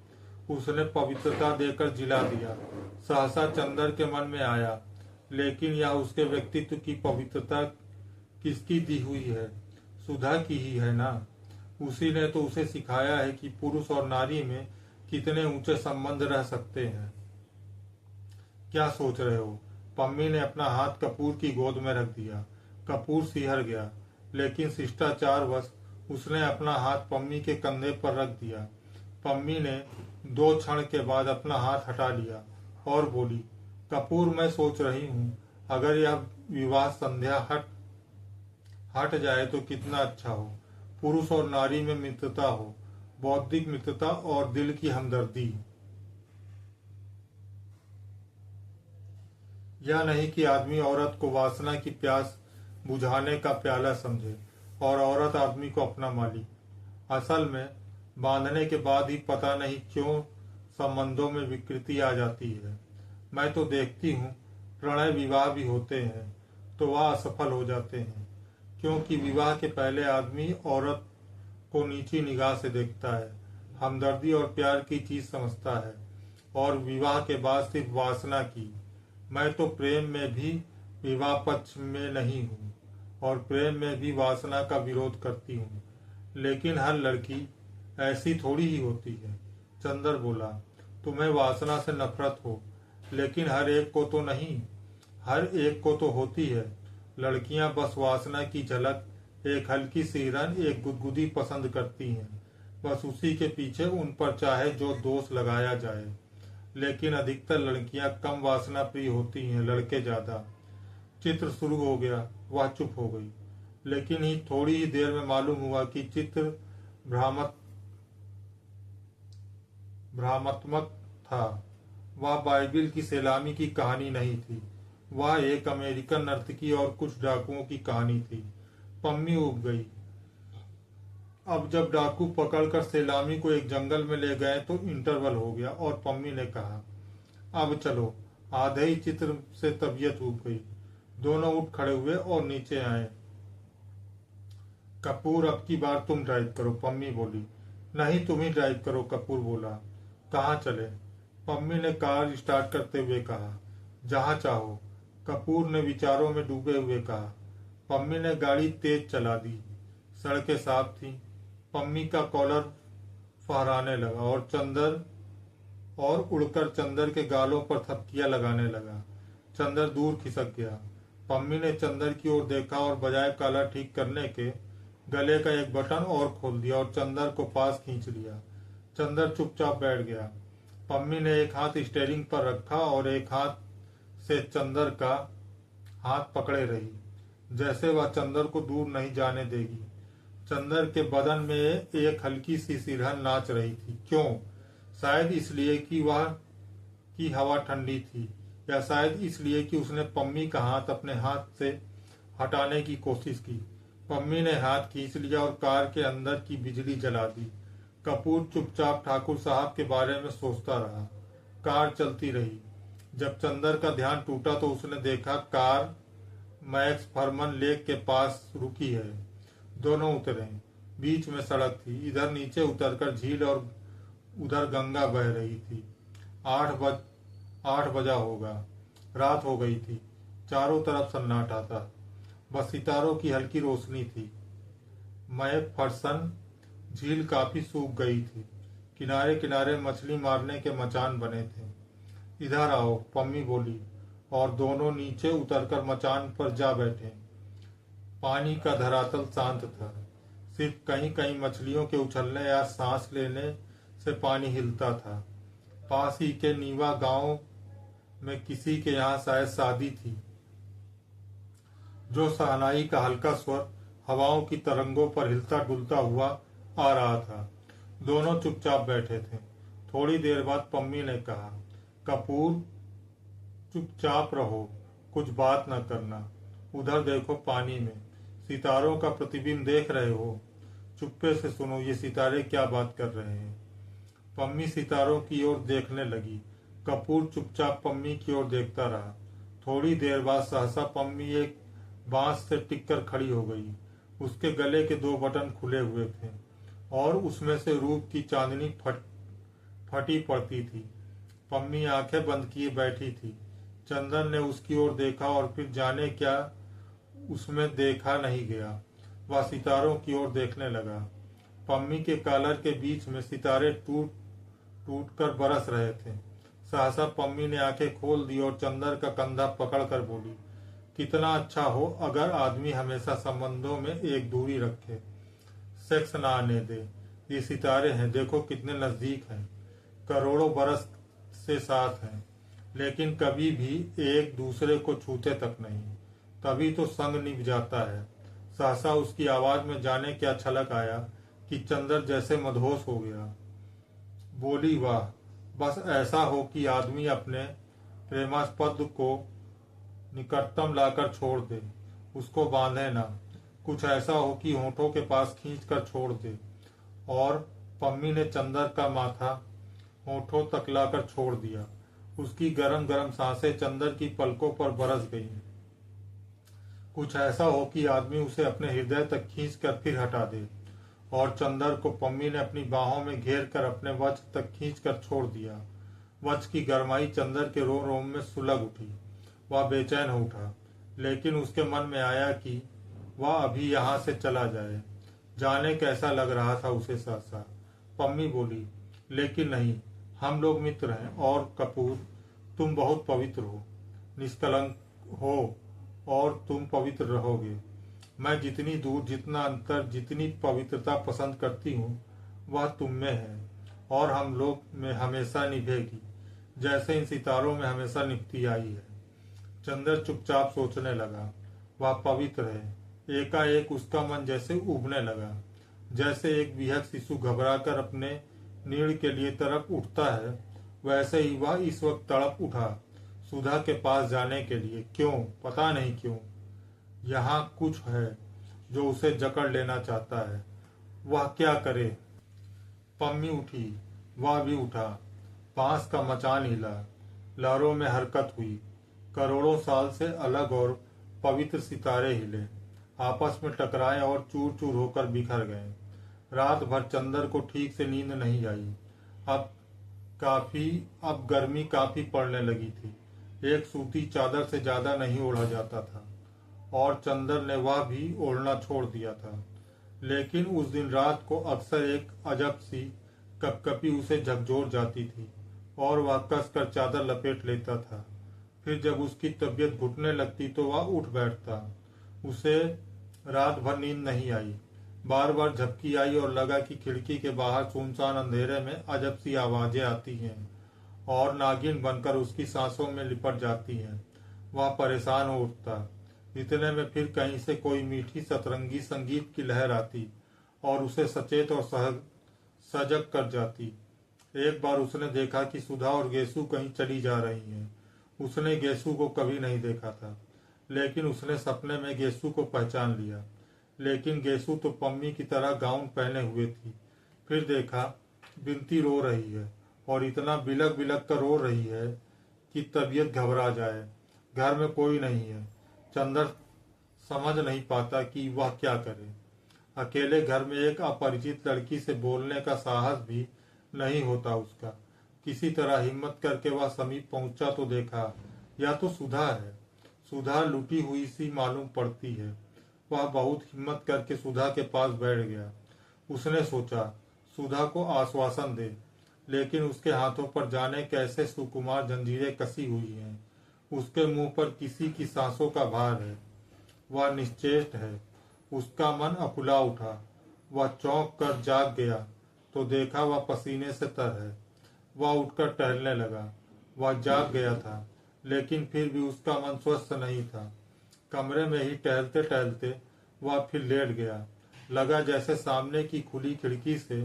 उसने पवित्रता देकर जिला दिया। सहसा चंदर के मन में आया, लेकिन यह उसके व्यक्तित्व की पवित्रता किसकी दी हुई है? सुधा की ही है ना। उसी ने तो उसे सिखाया है कि पुरुष और नारी में कितने ऊंचे संबंध रह सकते हैं। क्या सोच रहे हो? पम्मी ने अपना हाथ कपूर की गोद में रख दिया। कपूर सिहर गया, लेकिन शिष्टाचारवश उसने अपना हाथ पम्मी के कंधे पर रख दिया। पम्मी ने 2 क्षण के बाद अपना हाथ हटा लिया और बोली, कपूर, मैं सोच रही हूँ अगर यह विवाह संध्या हट जाए तो कितना अच्छा हो। पुरुष और नारी में मित्रता हो, बौद्धिक मित्रता और दिल की हमदर्दी। यह नहीं कि आदमी औरत को वासना की प्यास बुझाने का प्याला समझे और औरत आदमी को अपना मालिक। असल में बांधने के बाद ही पता नहीं क्यों संबंधों में विकृति आ जाती है। मैं तो देखती हूँ प्रणय विवाह भी होते हैं तो वह असफल हो जाते हैं, क्योंकि विवाह के पहले आदमी औरत को नीची निगाह से देखता है, हमदर्दी और प्यार की चीज समझता है, और विवाह के बाद सिर्फ वासना की। मैं तो प्रेम में भी विवाह पक्ष में नहीं हूँ और प्रेम में भी वासना का विरोध करती हूँ। लेकिन हर लड़की ऐसी थोड़ी ही होती है। चंदर बोला, तुम्हें वासना से नफरत हो, लेकिन हर एक को तो नहीं। हर एक को तो होती है। लड़कियां बस वासना की झलक, एक हल्की सी हिरन, एक गुदगुदी पसंद करती हैं। बस उसी के पीछे उन पर चाहे जो दोष लगाया जाए। लेकिन अधिकतर लड़कियां कम वासना प्रिय होती हैं, लड़के ज्यादा। चित्र शुरू हो गया। वह चुप हो गई, लेकिन ही थोड़ी ही देर में मालूम हुआ कि चित्र भ्रामत्मक था। वह बाइबिल की सैलामी की कहानी नहीं थी। वह एक अमेरिकन नर्तकी और कुछ डाकुओं की कहानी थी। पम्मी उब गई। अब जब डाकू पकड़कर सैलामी को एक जंगल में ले गए तो इंटरवल हो गया और पम्मी ने कहा, अब चलो। आधे ही चित्र से तबीयत उब गई। दोनों उठ खड़े हुए और नीचे आए। कपूर, अब की बार तुम ड्राइव करो, पम्मी बोली। नहीं, तुम ही ड्राइव करो, कपूर बोला। कहाँ चले? पम्मी ने कार स्टार्ट करते हुए कहा। जहाँ चाहो, कपूर ने विचारों में डूबे हुए कहा। पम्मी ने गाड़ी तेज चला दी। सड़कें साफ थीं। पम्मी का कॉलर फहराने लगा और उड़कर चंदर के गालों पर थपकियां लगाने लगा। चंदर दूर खिसक गया। पम्मी ने चंदर की ओर देखा और बजाय कॉलर ठीक करने के गले का एक बटन और खोल दिया और चंदर को पास खींच लिया। चंदर चुपचाप बैठ गया। पम्मी ने एक हाथ स्टीयरिंग पर रखा और एक हाथ से चंदर का हाथ पकड़े रही, जैसे वह चंदर को दूर नहीं जाने देगी। चंदर के बदन में एक हल्की सी सिरहन नाच रही थी। क्यों? शायद इसलिए कि वह की हवा ठंडी थी, या शायद इसलिए कि उसने पम्मी का हाथ अपने हाथ से हटाने की कोशिश की। पम्मी ने हाथ खींच लिया और कार के अंदर की बिजली जला दी। कपूर चुपचाप ठाकुर साहब के बारे में सोचता रहा। कार चलती रही। जब चंदर का ध्यान टूटा तो उसने देखा कार मैक्स फरमन लेक के पास रुकी है। दोनों उतरे। बीच में सड़क थी। इधर नीचे उतरकर झील और उधर गंगा बह रही थी। 8 बजा होगा। रात हो गई थी। चारों तरफ सन्नाटा था। बस सितारों की हल्की रोशनी थी। मैक फरसन झील काफी सूख गई थी। किनारे किनारे मछली मारने के मचान बने थे। इधर आओ, पम्मी बोली, और दोनों नीचे उतरकर मचान पर जा बैठे। पानी का धरातल शांत था। सिर्फ कहीं कहीं मछलियों के उछलने या सांस लेने से पानी हिलता था। पास ही के नीवा गांव में किसी के यहाँ शायद शादी थी, जो शहनाई का हल्का स्वर हवाओं की तरंगों पर हिलता डुलता हुआ आ रहा था। दोनों चुपचाप बैठे थे। थोड़ी देर बाद पम्मी ने कहा, कपूर, चुपचाप रहो, कुछ बात न करना। उधर देखो, पानी में सितारों का प्रतिबिंब देख रहे हो? चुप्पे से सुनो, ये सितारे क्या बात कर रहे हैं। पम्मी सितारों की ओर देखने लगी। कपूर चुपचाप पम्मी की ओर देखता रहा। थोड़ी देर बाद सहसा पम्मी एक बांस से टिककर खड़ी हो गई। उसके गले के 2 बटन खुले हुए थे और उसमें से रूप की चांदनी फटी पड़ती थी। पम्मी आंखें बंद किए बैठी थी। चंदन ने उसकी ओर देखा और फिर जाने क्या उसमें देखा नहीं गया। वह सितारों की ओर देखने लगा। पम्मी के कॉलर के बीच में सितारे टूट टूट कर बरस रहे थे। सहसा पम्मी ने आंखें खोल दी और चंदर का कंधा पकड़कर बोली, कितना अच्छा हो अगर आदमी हमेशा संबंधों में एक दूरी रखे, सेक्स ना आने दे। ये सितारे हैं, देखो कितने नजदीक हैं, करोड़ों बरस से साथ हैं, लेकिन कभी भी एक दूसरे को छूते तक नहीं। तभी तो संग निभ जाता है। सहसा उसकी आवाज में जाने क्या छलक आया कि चंदर जैसे मदहोश हो गया। बोली, वाह, बस ऐसा हो कि आदमी अपने प्रेमास्पद को निकटतम लाकर छोड़ दे, उसको बांधे ना। कुछ ऐसा हो कि होठों के पास खींच कर छोड़ दे। और पम्मी ने चंदर का माथा होठों तक लाकर छोड़ दिया। उसकी गरम गरम सांसें चंदर की पलकों पर बरस गईं। कुछ ऐसा हो कि आदमी उसे अपने हृदय तक खींच कर फिर हटा दे। और चंदर को पम्मी ने अपनी बाहों में घेर कर अपने वक्ष तक खींच कर छोड़ दिया। वक्ष की गरमाई चंदर के रोम रोम में सुलग उठी। वह बेचैन हो उठा, लेकिन उसके मन में आया कि वह अभी यहाँ से चला जाए। जाने कैसा लग रहा था उसे सहसा। पम्मी बोली, लेकिन नहीं, हम लोग मित्र हैं, और कपूर, तुम बहुत पवित्र हो, निष्कलंक हो, और तुम पवित्र रहोगे। मैं जितनी दूर, जितना अंतर, जितनी पवित्रता पसंद करती हूँ, वह तुम में है और हम लोग में हमेशा निभेगी, जैसे इन सितारों में हमेशा निभती आई है। चंदर चुपचाप सोचने लगा। वह पवित्र है। एकाएक उसका मन जैसे उबने लगा। जैसे एक विहग शिशु घबराकर अपने नीड़ के लिए तड़प उठता है, वैसे ही वह इस वक्त तड़प उठा सुधा के पास जाने के लिए। क्यों? पता नहीं क्यों। यहाँ कुछ है जो उसे जकड़ लेना चाहता है। वह क्या करे? पम्मी उठी, वह भी उठा। बांस का मचान हिला, लहरों में हरकत हुई। करोड़ों साल से अलग और पवित्र सितारे हिले, आपस में टकराए और चूर चूर होकर बिखर गए। रात भर चंदर को ठीक से नींद नहीं आई। अब गर्मी काफी पड़ने लगी थी। एक सूती चादर से ज्यादा नहीं ओढ़ा जाता था और चंदर ने वह भी ओढ़ना छोड़ दिया था। लेकिन उस दिन रात को अक्सर एक अजब सी कपकपी उसे झकझोर जाती थी और वह कसकर चादर लपेट लेता था। फिर जब उसकी तबीयत घुटने लगती तो वह उठ बैठता। उसे रात भर नींद नहीं आई। बार बार झपकी आई और लगा कि खिड़की के बाहर सुनसान अंधेरे में अजब सी आवाजें आती हैं और नागिन बनकर उसकी सांसों में लिपट जाती हैं। वह परेशान हो उठता। इतने में फिर कहीं से कोई मीठी सतरंगी संगीत की लहर आती और उसे सचेत और सजग कर जाती। एक बार उसने देखा कि सुधा और गेसु कहीं चली जा रही हैं। उसने गेसु को कभी नहीं देखा था, लेकिन उसने सपने में गेसु को पहचान लिया। लेकिन गेसु तो पम्मी की तरह गाउन पहने हुए थी। फिर देखा बिनती रो रही है और इतना बिलक बिलक कर रो रही है कि तबीयत घबरा जाए। घर में कोई नहीं है। चंदर समझ नहीं पाता कि वह क्या करे। अकेले घर में एक अपरिचित लड़की से बोलने का साहस भी नहीं होता उसका। किसी तरह हिम्मत करके वह समीप पहुंचा तो देखा या तो सुधा है। सुधा लुटी हुई सी मालूम पड़ती है। वह बहुत हिम्मत करके सुधा के पास बैठ गया। उसने सोचा सुधा को आश्वासन दे, लेकिन उसके हाथों पर जाने कैसे सुकुमार जंजीरें कसी हुई हैं। उसके मुंह पर किसी की सांसों का भार है। वह निश्चेष्ट है। उसका मन अकुला उठा। वह चौंक कर जाग गया तो देखा वह पसीने से तर है। वह उठकर टहलने लगा। वह जाग गया था, लेकिन फिर भी उसका मन स्वस्थ नहीं था। कमरे में ही टहलते टहलते वह फिर लेट गया। लगा जैसे सामने की खुली खिड़की से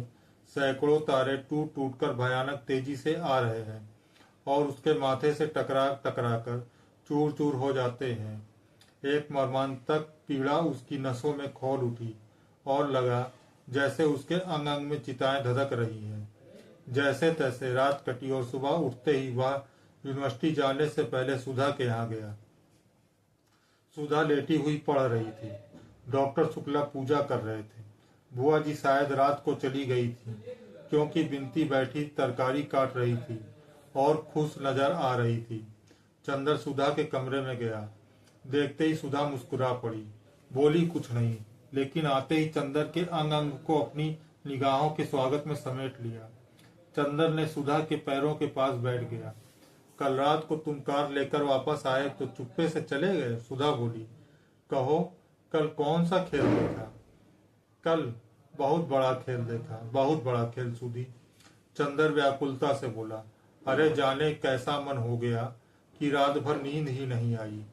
सैकड़ों तारे टूट टूट कर भयानक तेजी से आ रहे हैं और उसके माथे से टकरा टकरा कर चूर चूर हो जाते हैं। एक मर्मांतक पीड़ा उसकी नसों में खोल उठी और लगा जैसे उसके अंग अंग में चिताएं धधक रही हैं। जैसे तैसे रात कटी और सुबह उठते ही वह यूनिवर्सिटी जाने से पहले सुधा के यहाँ गया। सुधा लेटी हुई पढ़ रही थी। डॉक्टर शुक्ला पूजा कर रहे थे। बुआ जी शायद रात को चली गई थी, क्योंकि बिनती बैठी तरकारी काट रही थी और खुश नजर आ रही थी। चंदर सुधा के कमरे में गया। देखते ही सुधा मुस्कुरा पड़ी। बोली कुछ नहीं, लेकिन आते ही चंदर के अंग अंग को अपनी निगाहों के स्वागत में समेट लिया। चंदर ने सुधा के पैरों के पास बैठ गया। कल रात को तुम कार लेकर वापस आए तो चुप्पे से चले गए? सुधा बोली। कहो, कल कौन सा खेल देखा? कल बहुत बड़ा खेल देखा, बहुत बड़ा खेल सुधी। चंदर व्याकुलता से बोला। अरे जाने कैसा मन हो गया कि रात भर नींद ही नहीं आई।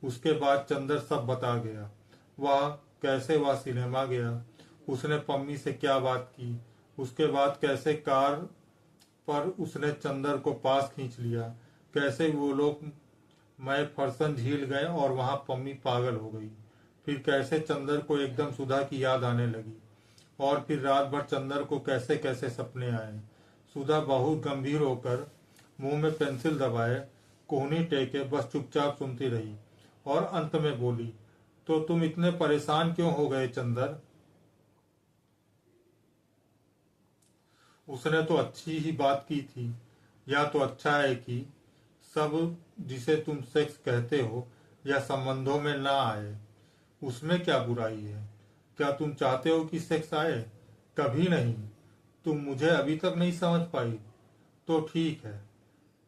उसके बाद चंदर सब बता गया। वह कैसे वह सिनेमा गया, उसने पम्मी से क्या बात की, उसके बाद कैसे कार पर उसने चंदर को पास खींच लिया, कैसे वो लोग मैं फरसन झील गए और वहां पम्मी पागल हो गई। फिर कैसे चंदर को एकदम सुधा की याद आने लगी और फिर रात भर चंदर को कैसे कैसे सपने आए। सुधा बहुत गंभीर होकर मुंह में पेंसिल दबाए कोहनी टेके बस चुपचाप सुनती रही और अंत में बोली, तो तुम इतने परेशान क्यों हो गए चंदर? उसने तो अच्छी ही बात की थी। या तो अच्छा है कि सब जिसे तुम सेक्स कहते हो या संबंधों में ना आए। उसमें क्या बुराई है? क्या तुम चाहते हो कि सेक्स आए? कभी नहीं। तुम मुझे अभी तक नहीं समझ पाई। तो ठीक है,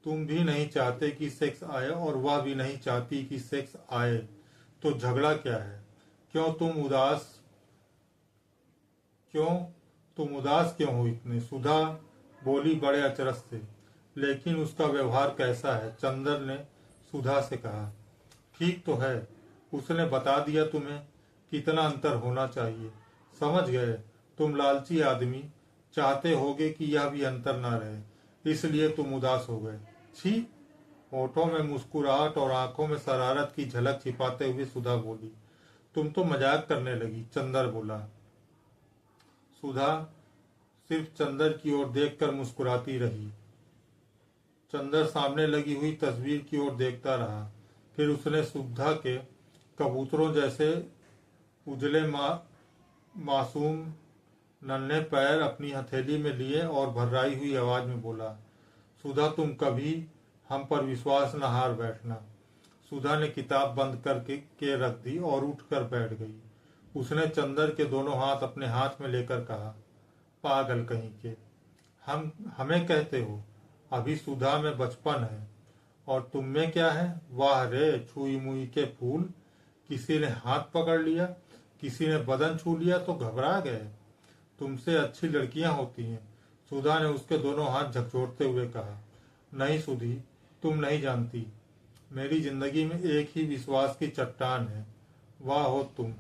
तुम भी नहीं चाहते कि सेक्स आए और वह भी नहीं चाहती कि सेक्स आए, तो झगड़ा क्या है? क्यों तुम उदास क्यों हो इतने? सुधा बोली बड़े अचरज से। लेकिन उसका व्यवहार कैसा है? चंदर ने सुधा से कहा। ठीक तो है, उसने बता दिया तुम्हें कितना अंतर होना चाहिए। समझ गए, तुम लालची आदमी चाहते होगे कि यह भी अंतर ना रहे, इसलिए तुम उदास हो गए। छी। होठों में मुस्कुराहट और आंखों में शरारत की झलक छिपाते हुए सुधा बोली। तुम तो मजाक करने लगी, चंदर बोला। सुधा सिर्फ चंदर की ओर देखकर मुस्कुराती रही। चंदर सामने लगी हुई तस्वीर की ओर देखता रहा। फिर उसने सुधा के कबूतरों जैसे उजले मासूम नन्हे पैर अपनी हथेली में लिए और भर्राई हुई आवाज में बोला, सुधा तुम कभी हम पर विश्वास न हार बैठना। सुधा ने किताब बंद करके रख दी और उठकर बैठ गई। उसने चंदर के दोनों हाथ अपने हाथ में लेकर कहा, पागल कहीं के, हमें कहते हो, अभी सुधा में बचपन है और तुम में क्या है। वाह रे छुई मुई के फूल, किसी ने हाथ पकड़ लिया, किसी ने बदन छू लिया तो घबरा गए। तुमसे अच्छी लड़कियां होती हैं। सुधा ने उसके दोनों हाथ झकझोरते हुए कहा, नहीं सुधी, तुम नहीं जानती, मेरी जिंदगी में एक ही विश्वास की चट्टान है, वाह हो तुम।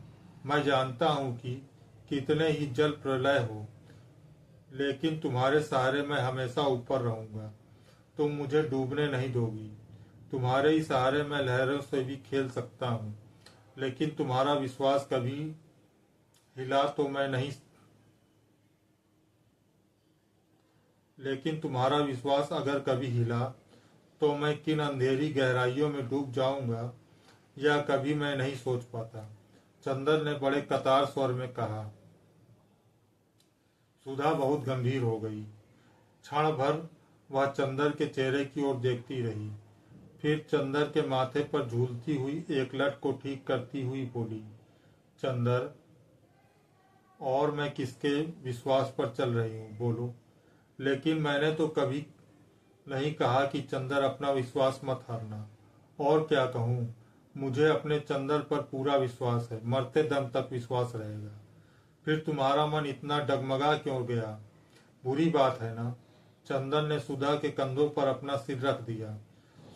मैं जानता हूं कि कितने ही जल प्रलय हो, लेकिन तुम्हारे सहारे मैं हमेशा ऊपर रहूंगा। तुम मुझे डूबने नहीं दोगी। तुम्हारे ही सहारे मैं लहरों से भी खेल सकता हूँ, लेकिन तुम्हारा विश्वास कभी हिला तो मैं नहीं लेकिन तुम्हारा विश्वास अगर कभी हिला तो मैं किन अंधेरी गहराइयों में डूब जाऊंगा, यह कभी मैं नहीं सोच पाता। चंदर ने बड़े कतार स्वर में कहा। सुधा बहुत गंभीर हो गई। क्षण भर वह चंदर के चेहरे की ओर देखती रही, फिर चंदर के माथे पर झूलती हुई एक लट को ठीक करती हुई बोली, चंदर, और मैं किसके विश्वास पर चल रही हूँ, बोलो। लेकिन मैंने तो कभी नहीं कहा कि चंदर अपना विश्वास मत हारना। और क्या कहूँ, मुझे अपने चंदर पर पूरा विश्वास है, मरते दम तक विश्वास रहेगा। फिर तुम्हारा मन इतना डगमगा क्यों गया, बुरी बात है ना। चंदन ने सुधा के कंधों पर अपना सिर रख दिया।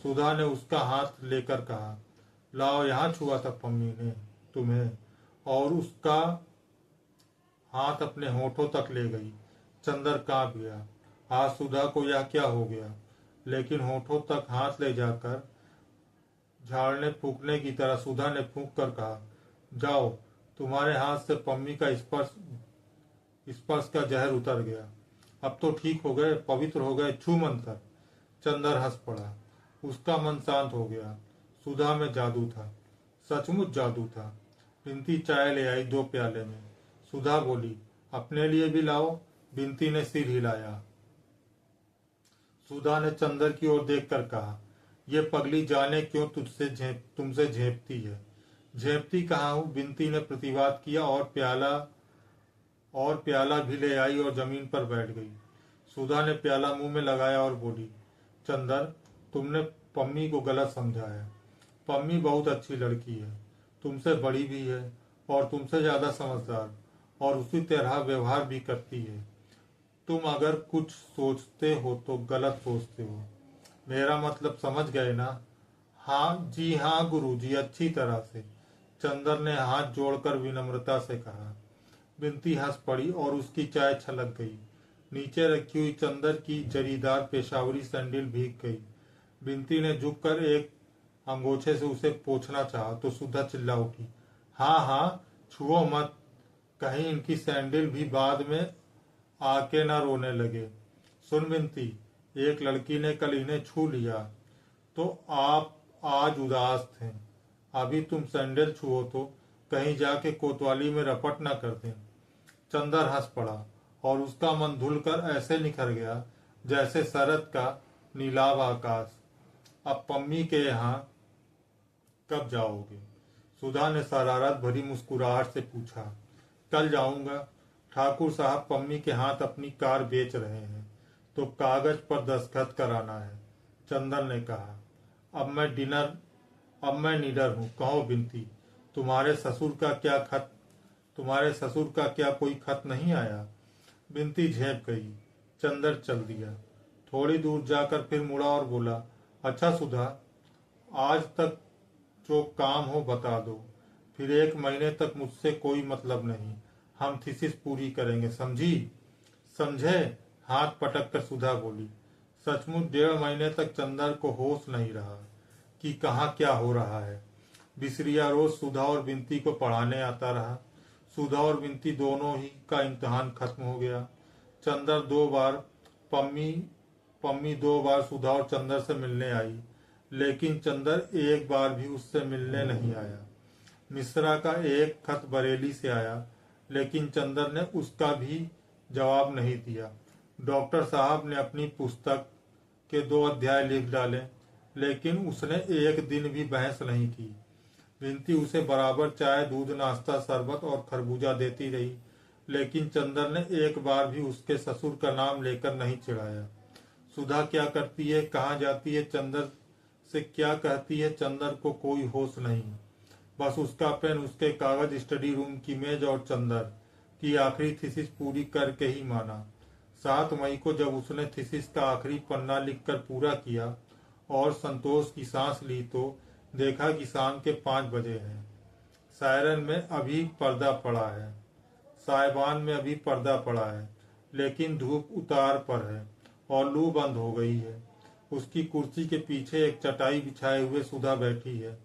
सुधा ने उसका हाथ लेकर कहा, लाओ, यहाँ छुआ था पम्मी ने तुम्हें, और उसका हाथ अपने होठों तक ले गई। चंदर कांप गया। आज सुधा को यह क्या हो गया, लेकिन होठों तक हाथ ले जाकर झाड़ने फूकने की तरह सुधा ने फूंक कर कहा, जाओ, तुम्हारे हाथ से पम्मी का स्पर्श स्पर्श का जहर उतर गया। अब तो ठीक हो गए, पवित्र हो गए, छू मंतर। चंदर हंस पड़ा। उसका मन शांत हो गया। सुधा में जादू था, सचमुच जादू था। बिनती चाय ले आई 2 प्याले में। सुधा बोली, अपने लिए भी लाओ। बिनती ने सिर हिलाया। सुधा ने चंदर की ओर देखकर कहा, ये पगली जाने क्यों तुमसे झेपती है। झेपती कहाँ हूँ, बिनती ने प्रतिवाद किया और प्याला भी ले आई और जमीन पर बैठ गई। सुधा ने प्याला मुंह में लगाया और बोली, चंदर, तुमने पम्मी को गलत समझा है। पम्मी बहुत अच्छी लड़की है, तुमसे बड़ी भी है और तुमसे ज्यादा समझदार, और उसी तरह व्यवहार भी करती है। तुम अगर कुछ सोचते हो तो गलत सोचते हो। मेरा मतलब समझ गए ना। हाँ जी, हाँ गुरुजी, अच्छी तरह से। चंदर ने हाथ जोड़कर विनम्रता से कहा। बिनती हंस पड़ी और उसकी चाय छलक गई। नीचे रखी हुई चंदर की जरीदार पेशावरी सैंडल भीग गई। बिनती ने झुककर एक अंगोछे से उसे पोंछना चाहा तो सुधा चिल्ला उठी, हाँ हाँ, छुओ मत, कहीं इनकी सैंडल भी बाद में आके ना रोने लगे। सुन बिनती, एक लड़की ने कल इन्हें छू लिया तो आप आज उदास थे। अभी तुम सैंडल छुओ तो कहीं जाके कोतवाली में रपट ना कर दें। चंदर हंस पड़ा और उसका मन धुलकर ऐसे निखर गया जैसे शरद का नीलाभ आकाश। अब पम्मी के यहाँ कब जाओगे? सुधा ने शरारत भरी मुस्कुराहट से पूछा। कल जाऊंगा। ठाकुर साहब पम्मी के हाथ अपनी कार बेच रहे हैं तो कागज पर दस्तखत कराना है, चंदन ने कहा। अब मैं निडर हूँ। कहो बिनती, तुम्हारे ससुर का क्या कोई खत नहीं आया? बिनती झेप गई। चंदर चल दिया। थोड़ी दूर जाकर फिर मुड़ा और बोला, अच्छा सुधा, आज तक जो काम हो बता दो, फिर 1 महीने तक मुझसे कोई मतलब नहीं। हम थीसिस पूरी करेंगे, समझी? समझे? हाथ पटक कर सुधा बोली। सचमुच 1.5 महीने तक चंदर को होश नहीं रहा कि कहाँ क्या हो रहा है। बिसरिया रोज सुधा और बिनती को पढ़ाने आता रहा। सुधा और बिनती दोनों ही का इम्तिहान खत्म हो गया। चंदर 2 बार पम्मी 2 बार सुधा और चंदर से मिलने आई, लेकिन चंदर एक बार भी उससे मिलने नहीं आया। मिश्रा का एक खत बरेली से आया, लेकिन चंदर ने उसका भी जवाब नहीं दिया। डॉक्टर साहब ने अपनी पुस्तक के 2 अध्याय लिख डाले, लेकिन उसने एक दिन भी बहस नहीं की। विनती उसे बराबर चाय, दूध, नाश्ता, शरबत और खरबूजा देती रही, लेकिन चंदर ने एक बार भी उसके ससुर का नाम लेकर नहीं चिढ़ाया। सुधा क्या करती है, कहाँ जाती है, चंदर से क्या कहती है, चंदर को कोई होश नहीं। बस उसका पेन, उसके कागज, स्टडी रूम की मेज और चंदर की आखिरी थीसिस पूरी करके ही माना। 7 मई को जब उसने थीसिस का आखिरी पन्ना लिखकर पूरा किया और संतोष की सांस ली तो देखा कि शाम के 5 बजे हैं। सायरन में अभी पर्दा पड़ा है, साइबान में अभी पर्दा पड़ा है, लेकिन धूप उतार पर है और लू बंद हो गई है। उसकी कुर्सी के पीछे एक चटाई बिछाए हुए सुधा बैठी है।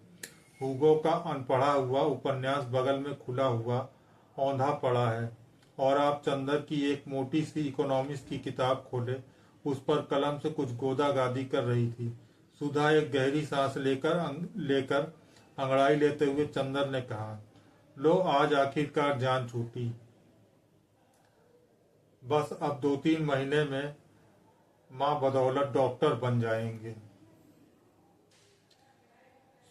हुगो का अनपढ़ा हुआ उपन्यास बगल में खुला हुआ औंधा पड़ा है और आप चंदर की एक मोटी सी इकोनॉमिक्स की किताब खोले उस पर कलम से कुछ गोदा गादी कर रही थी। सुधा एक गहरी सांस लेकर अंगड़ाई लेते हुए चंदर ने कहा, लो आज आखिरकार जान छूटी। बस अब 2-3 महीने में माँ बदौलत डॉक्टर बन जाएंगे।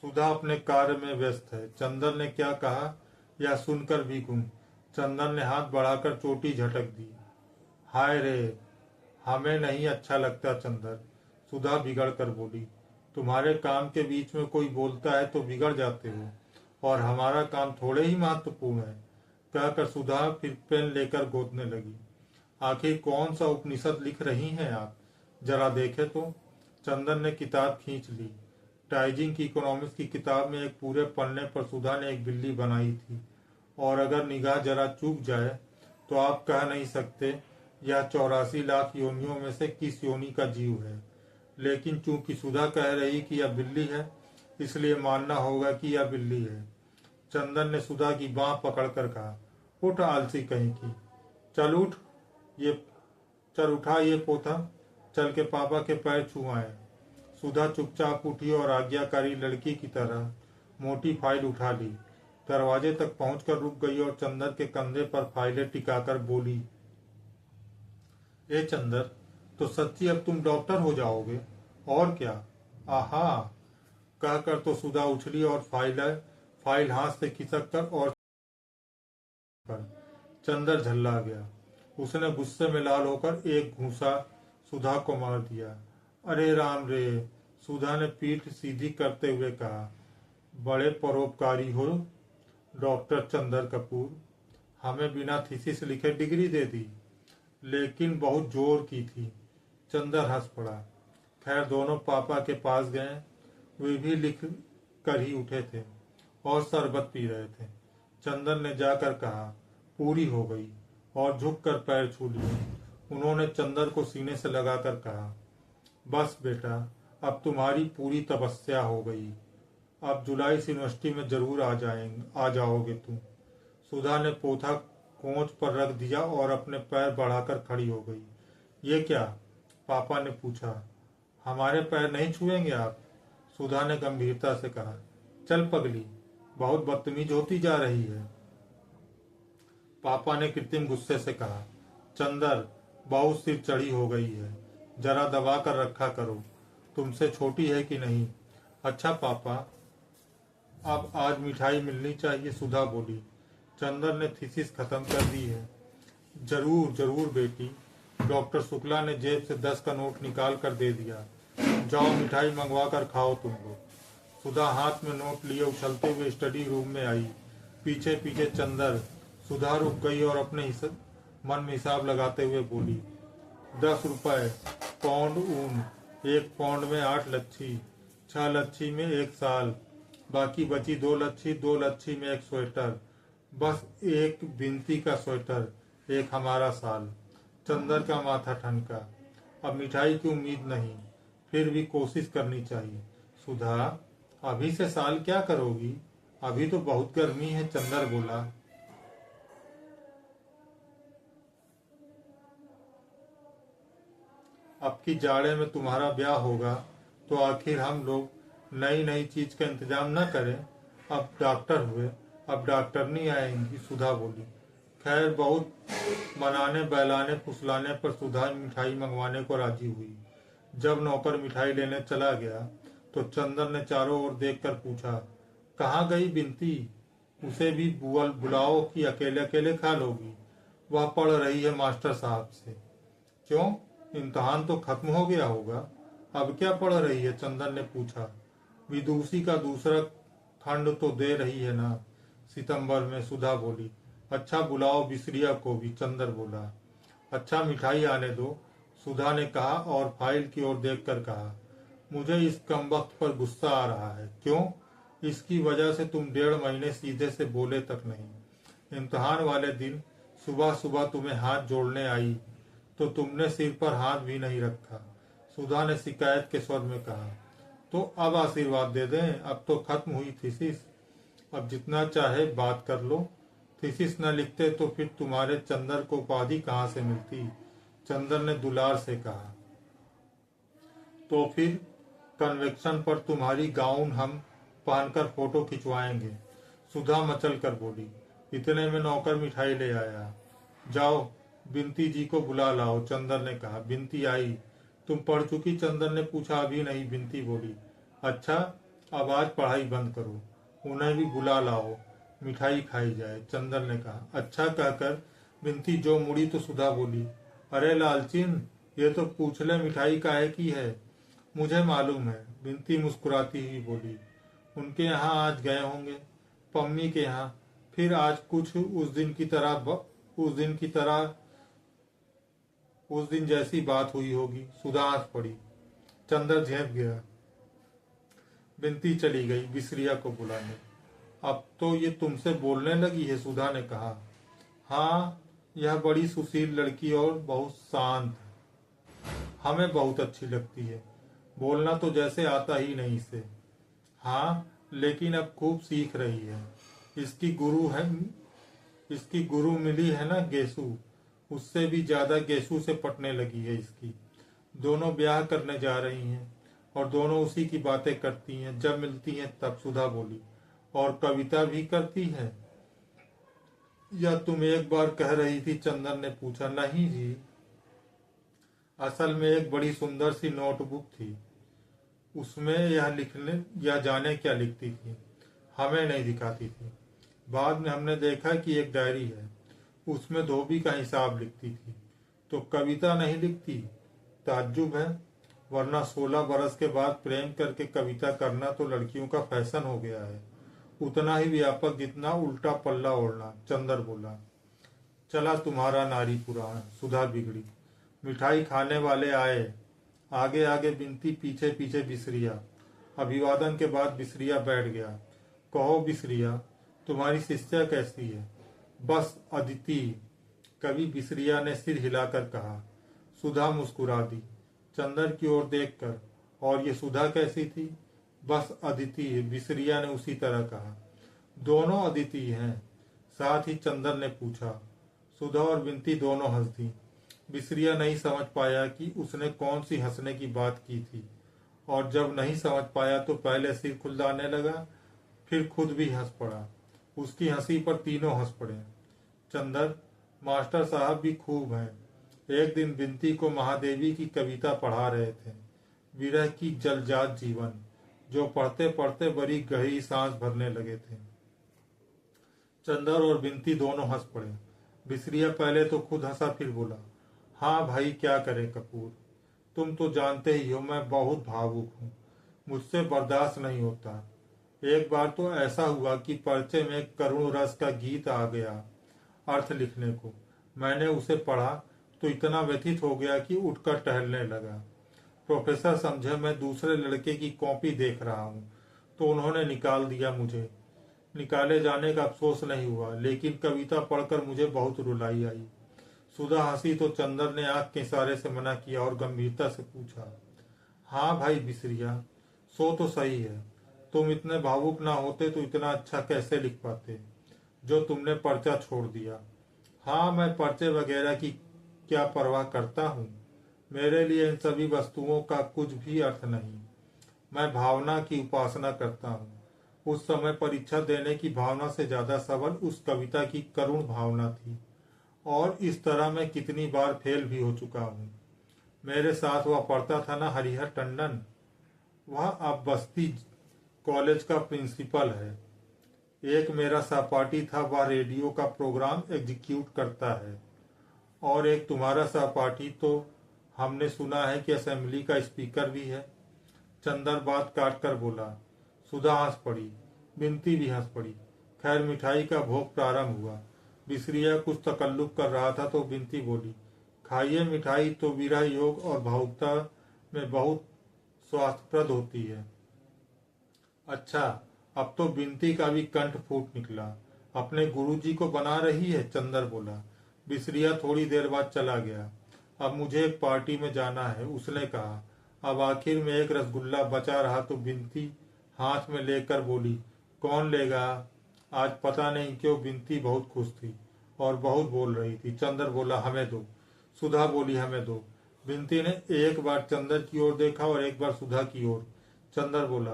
सुधा अपने कार्य में व्यस्त है। चंदर ने क्या कहा यह सुनकर भी गुम। चंदर ने हाथ बढ़ाकर चोटी झटक दी। हाय रे, हमें नहीं अच्छा लगता चंदर। सुधा बिगड़ कर बोली, तुम्हारे काम के बीच में कोई बोलता है तो बिगड़ जाते हो, और हमारा काम थोड़े ही महत्वपूर्ण है। कहकर सुधा फिर पेन लेकर गोदने लगी। आखिर कौन सा उपनिषद लिख रही हैं आप, जरा देखे तो। चंदन ने किताब खींच ली। टाइजिंग की इकोनॉमिक्स की किताब में एक पूरे पन्ने पर सुधा ने एक बिल्ली बनाई थी, और अगर निगाह जरा चूक जाए तो आप कह नहीं सकते यह 84 लाख योनियों में से किस योनि का जीव है। लेकिन चूंकि सुधा कह रही कि यह बिल्ली है, इसलिए मानना होगा कि यह बिल्ली है। चंदन ने सुधा की बांह पकड़कर कहा, उठ आलसी कहीं की, चल उठ, ये चल उठा ये पोथा, चल के पापा के पैर छुआए। सुधा चुपचाप उठी और आज्ञाकारी लड़की की तरह मोटी फाइल उठा ली। दरवाजे तक पहुंचकर रुक गई और चंदर के कंधे पर फाइलें टिकाकर बोली, ए चंदर, तो सच्ची अब तुम डॉक्टर हो जाओगे, और क्या। आहा, कहकर तो सुधा उछली और फाइल हाथ से खिसक कर और चंदर झल्ला गया। उसने गुस्से में लाल होकर एक घूंसा सुधा को मार दिया। अरे राम रे, सुधा ने पीठ सीधी करते हुए कहा, बड़े परोपकारी हो डॉक्टर चंदर कपूर, हमें बिना थीसिस लिखे डिग्री दे दी, लेकिन बहुत जोर की थी। चंदर हंस पड़ा। खैर दोनों पापा के पास गए। वे भी लिख कर ही उठे थे और शरबत पी रहे थे। चंदर ने जाकर कहा, पूरी हो गई, और झुककर पैर छू लिए। उन्होंने चंदर को सीने से लगाकर कहा, बस बेटा, अब तुम्हारी पूरी तपस्या हो गई। अब जुलाई से यूनिवर्सिटी में जरूर आ जाओगे तुम। सुधा ने पोथा कोंच पर रख दिया और अपने पैर बढ़ाकर खड़ी हो गई। ये क्या, पापा ने पूछा। हमारे पैर नहीं छुएंगे आप, सुधा ने गंभीरता से कहा। चल पगली, बहुत बदतमीज होती जा रही है, पापा ने कृत्रिम गुस्से से कहा। चंदर, बहुत सिर चढ़ी हो गई है, जरा दबा कर रखा करो, तुमसे छोटी है कि नहीं। अच्छा पापा, अब आज मिठाई मिलनी चाहिए, सुधा बोली। चंदर ने थीसिस खत्म कर दी है। जरूर जरूर बेटी, डॉक्टर शुक्ला ने जेब से 10 का नोट निकाल कर दे दिया। जाओ मिठाई मंगवा कर खाओ तुम लोग। सुधा हाथ में नोट लिए उछलते हुए स्टडी रूम में आई। पीछे पीछे चंदर। सुधा रुक गई और अपने मन में हिसाब लगाते हुए बोली, 10 रुपए, पौंड ऊन, 1 पौंड में 8 लच्छी, 6 लच्छी में 1 साल, बाकी बची 2 लच्छी, 2 लच्छी में 1 स्वेटर, बस एक बिनती का स्वेटर, एक हमारा साल। चंदर का माथा ठनका। अब मिठाई की उम्मीद नहीं, फिर भी कोशिश करनी चाहिए। सुधा, अभी से साल क्या करोगी, अभी तो बहुत गर्मी है, चंदर बोला। अब की जाड़े में तुम्हारा ब्याह होगा तो आखिर हम लोग नई नई चीज का इंतजाम न करें। अब डॉक्टर हुए, अब डॉक्टर नहीं आएंगी, सुधा बोली। खैर बहुत मनाने बहलाने फुसलाने पर सुधा मिठाई मंगवाने को राजी हुई। जब नौकर मिठाई लेने चला गया तो चंदर ने चारों ओर देखकर पूछा, कहाँ गई बिनती? उसे भी बुलाओ कि अकेले अकेले खा लोगी? वह पढ़ रही है मास्टर साहब से। क्यों, इम्तहान तो खत्म हो गया होगा, अब क्या पढ़ रही है? चंदर ने पूछा। विदुषी का दूसरा खंड तो दे रही है ना, सितंबर में, सुधा बोली। अच्छा बुलाओ बिसरिया को भी, चंदर बोला। अच्छा मिठाई आने दो, सुधा ने कहा और फाइल की ओर देखकर कहा, मुझे इस कमबख्त पर गुस्सा आ रहा है। क्यों? इसकी वजह से तुम 1.5 महीने सीधे से बोले तक नहीं। इम्तहान वाले दिन सुबह सुबह तुम्हें हाथ जोड़ने आई तो तुमने सिर पर हाथ भी नहीं रखा। सुधा ने शिकायत के स्वर में कहा। तो अब आशीर्वाद दे दें, अब तो खत्म हुई थीसिस, अब जितना चाहे बात कर लो। थीसिस न लिखते तो फिर तुम्हारे चंदर को उपाधि कहाँ से मिलती? चंदर ने दुलार से कहा। तो फिर कन्वेक्शन पर तुम्हारी गाउन हम पहनकर फोटो खिंचवाएंगे, सुधा मचल कर बोली। इतने में नौकर मिठाई ले आया। जाओ बिनती जी को बुला लाओ, चंदर ने कहा। बिनती आई। तुम पढ़ चुकी? चंदर ने पूछा। अभी नहीं, बिनती बोली। अच्छा, अब आज पढ़ाई बंद करो, उन्हें भी बुला लाओ, मिठाई खाई जाए, चंदर ने कहा। अच्छा कहकर बिनती जो मुड़ी तो सुधा बोली, अरे लालचीन, ये तो पूछ ले मिठाई काहे की है? मुझे मालूम है, बिनती मुस्कुराती हुई बोली। उनके यहाँ आज गए होंगे, पम्मी के यहाँ। फिर आज कुछ उस दिन जैसी बात हुई होगी। सुधा हंस पड़ी। चंदर झेप गया। बिनती चली गई बिसरिया को बुलाने। अब तो ये तुमसे बोलने लगी है, सुधा ने कहा। हाँ, यह बड़ी सुशील लड़की और बहुत शांत है, हमें बहुत अच्छी लगती है। बोलना तो जैसे आता ही नहीं इसे। हाँ, लेकिन अब खूब सीख रही है। इसकी गुरु मिली है ना गेसु, उससे भी ज्यादा गेसु से पटने लगी है इसकी। दोनों ब्याह करने जा रही हैं और दोनों उसी की बातें करती हैं जब मिलती हैं तब, सुधा बोली। और कविता भी करती है? या तुम एक बार कह रही थी, चंदन ने पूछा। नहीं जी, असल में एक बड़ी सुंदर सी नोटबुक थी, उसमें यह जाने क्या लिखती थी, हमें नहीं दिखाती थी। बाद में हमने देखा कि एक डायरी है, उसमें धोबी का हिसाब लिखती थी। तो कविता नहीं लिखती? ताज्जुब है, वरना 16 बरस के बाद प्रेम करके कविता करना तो लड़कियों का फैशन हो गया है, उतना ही व्यापक जितना उल्टा पल्ला ओढ़ना, चंदर बोला। चला तुम्हारा नारी पुराण, सुधा बिगड़ी। मिठाई खाने वाले आए, आगे आगे बिनती, पीछे पीछे बिसरिया। अभिवादन के बाद बिसरिया बैठ गया। कहो बिसरिया, तुम्हारी शिष्या कैसी है? बस अदिति, कवि बिसरिया ने सिर हिलाकर कहा। सुधा मुस्कुरा दी चंदर की ओर देखकर। और ये सुधा कैसी थी? बस अदिति, बिसरिया ने उसी तरह कहा। दोनों अदिति हैं? साथ ही चंदर ने पूछा। सुधा और बिनती दोनों हंस दी। बिसरिया नहीं समझ पाया कि उसने कौन सी हंसने की बात की थी, और जब नहीं समझ पाया तो पहले सिर खुलदाने लगा, फिर खुद भी हंस पड़ा। उसकी हंसी पर तीनों हंस पड़े। चंदर, मास्टर साहब भी खूब हैं। एक दिन बिनती को महादेवी की कविता पढ़ा रहे थे, विरह की जलजात जीवन, जो पढ़ते पढ़ते बड़ी गहरी सांस भरने लगे थे। चंदर और बिनती दोनों हंस पड़े। बिसरिया पहले तो खुद हंसा, फिर बोला, हाँ भाई क्या करे कपूर, तुम तो जानते ही हो मैं बहुत भावुक हूँ, मुझसे बर्दाश्त नहीं होता। एक बार तो ऐसा हुआ कि पर्चे में करुण रस का गीत आ गया अर्थ लिखने को। मैंने उसे पढ़ा तो इतना व्यथित हो गया कि उठकर टहलने लगा। प्रोफेसर समझे मैं दूसरे लड़के की कॉपी देख रहा हूँ तो उन्होंने निकाल दिया मुझे। निकाले जाने का अफसोस नहीं हुआ, लेकिन कविता पढ़कर मुझे बहुत रुलाई आई। सुधा हंसी तो चंदर ने आंख के इशारे से मना किया और गंभीरता से पूछा, हाँ भाई बिसरिया, सो तो सही है, तुम इतने भावुक ना होते तो इतना अच्छा कैसे लिख पाते, जो तुमने पर्चा छोड़ दिया। हाँ, मैं पर्चे वगैरह की क्या परवाह करता हूँ, मेरे लिए इन सभी वस्तुओं का कुछ भी अर्थ नहीं। मैं भावना की उपासना करता हूँ। उस समय परीक्षा देने की भावना से ज्यादा सबल उस कविता की करुण भावना थी, और इस तरह मैं कितनी बार फेल भी हो चुका हूँ। मेरे साथ वह पढ़ता था ना, हरिहर टंडन। वह अब बस्ती कॉलेज का प्रिंसिपल है। एक मेरा सहपाठी था, वह रेडियो का प्रोग्राम एग्जीक्यूट करता है। और एक तुम्हारा सहपाठी तो हमने सुना है कि असेंबली का स्पीकर भी है। चंदर बात काट कर बोला। सुधा हंस पड़ी, बिनती भी हंस पड़ी। खैर मिठाई का भोग प्रारंभ हुआ। बिसरिया कुछ तकल्लुफ कर रहा था तो बिनती बोली, खाइए मिठाई तो विरह योग और भावुकता में बहुत स्वास्थ्यप्रद होती है। अच्छा, अब तो बिनती का भी कंठ फूट निकला। अपने गुरुजी को बना रही है, चंदर बोला। बिसरिया थोड़ी देर बाद चला गया। अब मुझे एक पार्टी में जाना है, उसने कहा। अब आखिर में एक रसगुल्ला बचा रहा तो बिनती हाथ में लेकर बोली, कौन लेगा? आज पता नहीं क्यों बिनती बहुत खुश थी और बहुत बोल रही थी। चंदर बोला, हमें दो। सुधा बोली, हमें दो। बिनती ने एक बार चंदर की ओर देखा और एक बार सुधा की ओर। चंदर बोला,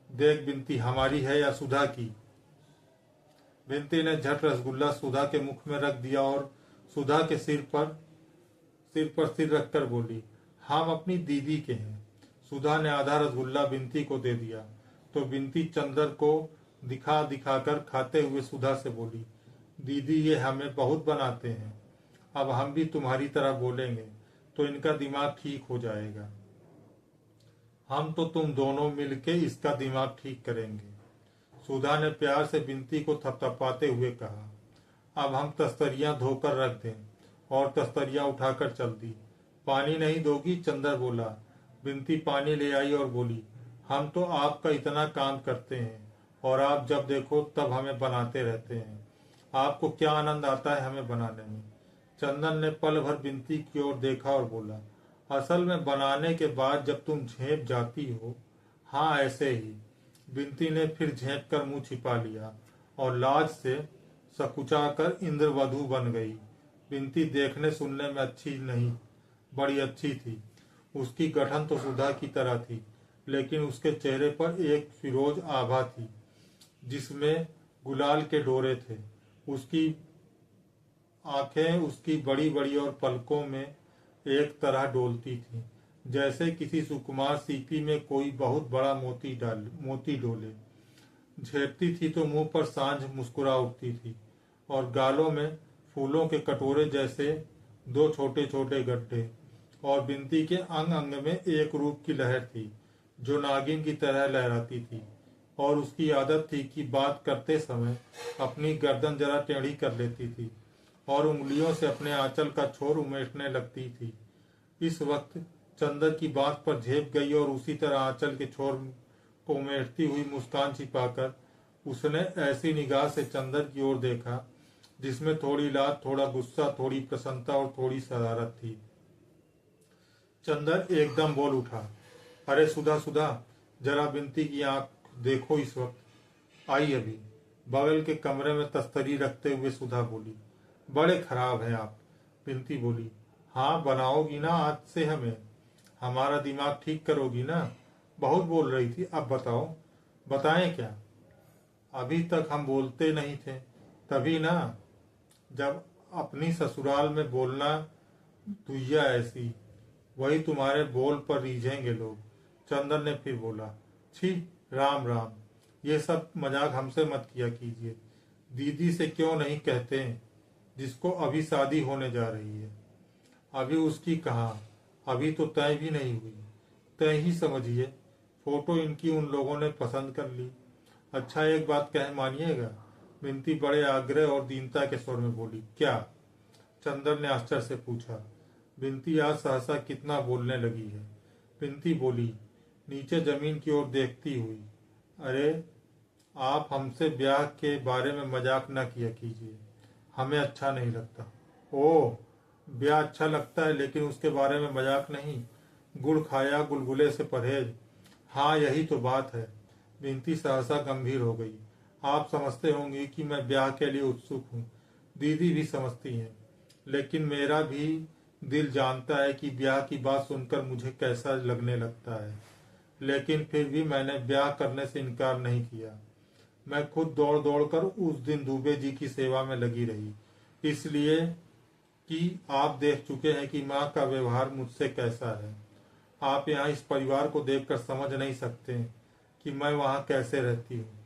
देख बिनती, हमारी है या सुधा की? बिनती ने झट रसगुल्ला सुधा के मुख में रख दिया और सुधा के सिर पर सिर रखकर बोली, हम अपनी दीदी के हैं। सुधा ने आधा रसगुल्ला बिनती को दे दिया तो बिनती चंदर को दिखा दिखाकर खाते हुए सुधा से बोली, दीदी ये हमें बहुत बनाते हैं। अब हम भी तुम्हारी तरह बोलेंगे तो इनका दिमाग ठीक हो जाएगा। हम तो तुम दोनों मिलके इसका दिमाग ठीक करेंगे। सुधा ने प्यार से बिनती को थपथपाते हुए कहा। अब हम तस्तरियां धोकर रख दें। और तस्तरियां उठाकर चल दी। पानी नहीं दोगी? चंदर बोला। बिनती पानी ले आई और बोली, हम तो आपका इतना काम करते हैं और आप जब देखो तब हमें बनाते रहते हैं। आपको क्या आनंद आता है हमें बनाने में? चंदन ने पल भर बिनती की ओर देखा और बोला, असल में बनाने के बाद जब तुम झेप जाती हो। हाँ, ऐसे ही। बिनती ने फिर झेप कर मुंह छिपा लिया और लाज से सकुचाकर इंद्रवधु बन गई। बिनती देखने सुनने में अच्छी नहीं, बड़ी अच्छी थी। उसकी गठन तो सुधा की तरह थी, लेकिन उसके चेहरे पर एक फिरोज आभा थी जिसमें गुलाल के डोरे थे। उसकी आंखें उसकी बड़ी बड़ी और पलकों में एक तरह डोलती थीं, जैसे किसी सुकुमार सीपी में कोई बहुत बड़ा मोती डोले। झेपती थी तो मुंह पर सांझ मुस्कुरा उठती थी और गालों में फूलों के कटोरे जैसे दो छोटे छोटे गड्ढे। और बिनती के अंग अंग में एक रूप की लहर थी जो नागिन की तरह लहराती थी। और उसकी आदत थी कि बात करते समय अपनी गर्दन जरा टेढ़ी कर लेती थी और उंगलियों से अपने आंचल का छोर उमेटने लगती थी। इस वक्त चंदर की बात पर झेप गई और उसी तरह आंचल के छोर को उमेटती हुई मुस्कान छिपाकर उसने ऐसी निगाह से चंदर की ओर देखा जिसमें थोड़ी लाज, थोड़ा गुस्सा, थोड़ी प्रसन्नता और थोड़ी शरारत थी। चंदर एकदम बोल उठा, अरे सुधा सुधा, जरा बिनती की आंख देखो इस वक्त। आई अभी। बगल के कमरे में तस्तरी रखते हुए सुधा बोली, बड़े खराब हैं आप। बिनती बोली, हाँ बनाओगी ना आज से हमें? हमारा दिमाग ठीक करोगी ना? बहुत बोल रही थी, अब बताओ। बताएं क्या? अभी तक हम बोलते नहीं थे, तभी ना जब अपनी ससुराल में बोलना दुइया ऐसी, वही तुम्हारे बोल पर रीझेंगे लोग। चंदन ने फिर बोला, छी, राम राम, ये सब मजाक हमसे मत किया कीजिए। दीदी से क्यों नहीं कहते हैं, जिसको अभी शादी होने जा रही है। अभी उसकी कहाँ, अभी तो तय भी नहीं हुई। तय ही समझिए, फोटो इनकी उन लोगों ने पसंद कर ली। अच्छा एक बात कहे मानिएगा? बिनती बड़े आग्रह और दीनता के स्वर में बोली, क्या? चंदर ने आश्चर्य से पूछा। बिनती आज सहसा कितना बोलने लगी है। बिनती बोली, नीचे जमीन की ओर देखती हुई, अरे आप हमसे ब्याह के बारे में मजाक न किया कीजिए, हमें अच्छा नहीं लगता। ओह, ब्याह अच्छा लगता है लेकिन उसके बारे में मजाक नहीं। गुड़ खाया गुलगुले से परहेज। हाँ यही तो बात है। बिनती सहसा गंभीर हो गई। आप समझते होंगे कि मैं ब्याह के लिए उत्सुक हूँ, दीदी भी समझती हैं, लेकिन मेरा भी दिल जानता है कि ब्याह की बात सुनकर मुझे कैसा लगने लगता है। लेकिन फिर भी मैंने ब्याह करने से इनकार नहीं किया। मैं खुद दौड़ दौड़ कर उस दिन दुबे जी की सेवा में लगी रही, इसलिए कि आप देख चुके हैं कि माँ का व्यवहार मुझसे कैसा है। आप यहाँ इस परिवार को देखकर समझ नहीं सकते कि मैं वहाँ कैसे रहती हूँ,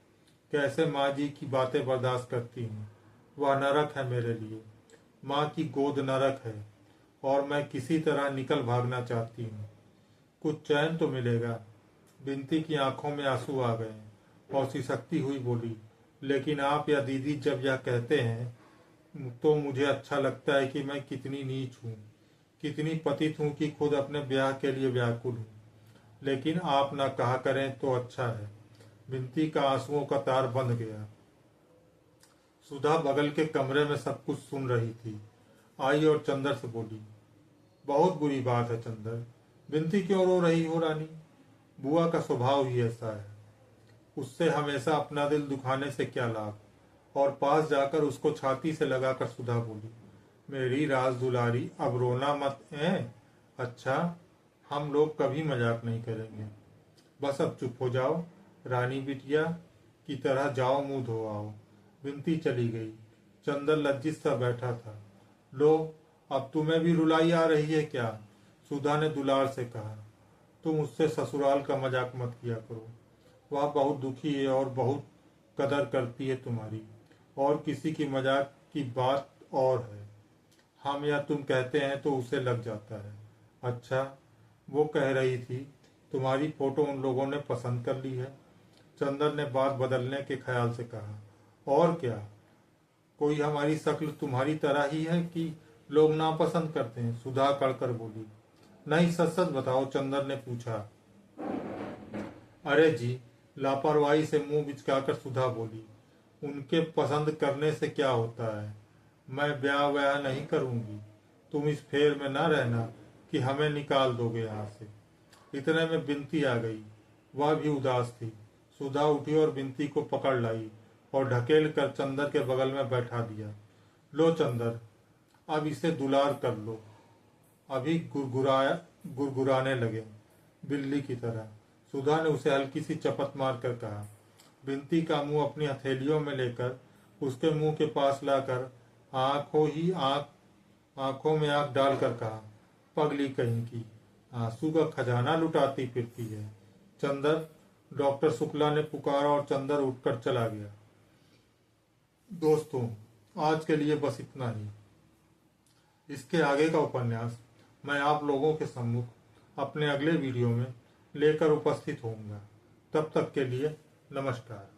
कैसे माँ जी की बातें बर्दाश्त करती हूँ। वह नरक है मेरे लिए। माँ की गोद नरक है और मैं किसी तरह निकल भागना चाहती हूँ। कुछ चैन तो मिलेगा। बिनती की आंखों में आंसू आ गए और सिसकती हुई बोली, लेकिन आप या दीदी जब यह कहते हैं तो मुझे अच्छा लगता है कि मैं कितनी नीच हूँ, कितनी पतित हूँ कि खुद अपने ब्याह के लिए व्याकुल हूँ। लेकिन आप ना कहा करें तो अच्छा है। बिनती का आंसुओं का तार बंध गया। सुधा बगल के कमरे में सब कुछ सुन रही थी। आई और चंदर से बोली, बहुत बुरी बात है चंदर, बिनती क्यों रो रही हो रानी? बुआ का स्वभाव ही ऐसा है। उससे हमेशा अपना दिल दुखाने से क्या लाभ। और पास जाकर उसको छाती से लगाकर सुधा बोली, मेरी राज दुलारी, अब रोना मत है। अच्छा, हम लोग कभी मजाक नहीं करेंगे। बस अब चुप हो जाओ, रानी बिटिया की तरह जाओ मुंह धो आओ। बिनती चली गई। चंदर लज्जित सा बैठा था। लो, अब तुम्हें भी रुलाई आ रही है क्या? सुधा ने दुलार से कहा। तुम उससे ससुराल का मजाक मत किया करो। वह बहुत दुखी है और बहुत कदर करती है तुम्हारी। और किसी की मजाक की बात और है। हम या तुम कहते हैं तो उसे लग जाता है। अच्छा, वो कह रही थी तुम्हारी फोटो उन लोगों ने पसंद कर ली है। चंदर ने बात बदलने के ख्याल से कहा। और क्या, कोई हमारी शक्ल तुम्हारी तरह ही है कि लोग नापसंद करते हैं? सुधा कड़कर बोली। नहीं, सच सच बताओ, चंदर ने पूछा। अरे जी, लापरवाही से मुंह बिचकाकर सुधा बोली। उनके पसंद करने से क्या होता है? मैं ब्याह व्याह नहीं करूंगी। तुम इस फेर में ना रहना कि हमें निकाल दोगे यहाँ से। इतने में बिनती आ गई। वह भी उदास थी। सुधा उठी और बिनती को पकड़ लाई और ढकेल कर चंदर के बगल में बैठा दिया। लो चंदर, अब इसे दुलार कर लो। अभी गुरगुराने लगे बिल्ली की तरह। सुधा ने उसे हल्की सी चपत मारकर कहा। बिनती का मुंह अपनी हथेलियों में लेकर उसके मुंह के पास लाकर आंखों में आंख डालकर कहा, पगली कहीं की, आंसू का खजाना लुटाती फिरती है। चंदर, डॉक्टर शुक्ला ने पुकारा और चंदर उठकर चला गया। दोस्तों, आज के लिए बस इतना ही। इसके आगे का उपन्यास मैं आप लोगों के सम्मुख अपने अगले वीडियो में लेकर उपस्थित होऊंगा। तब तक के लिए नमस्कार।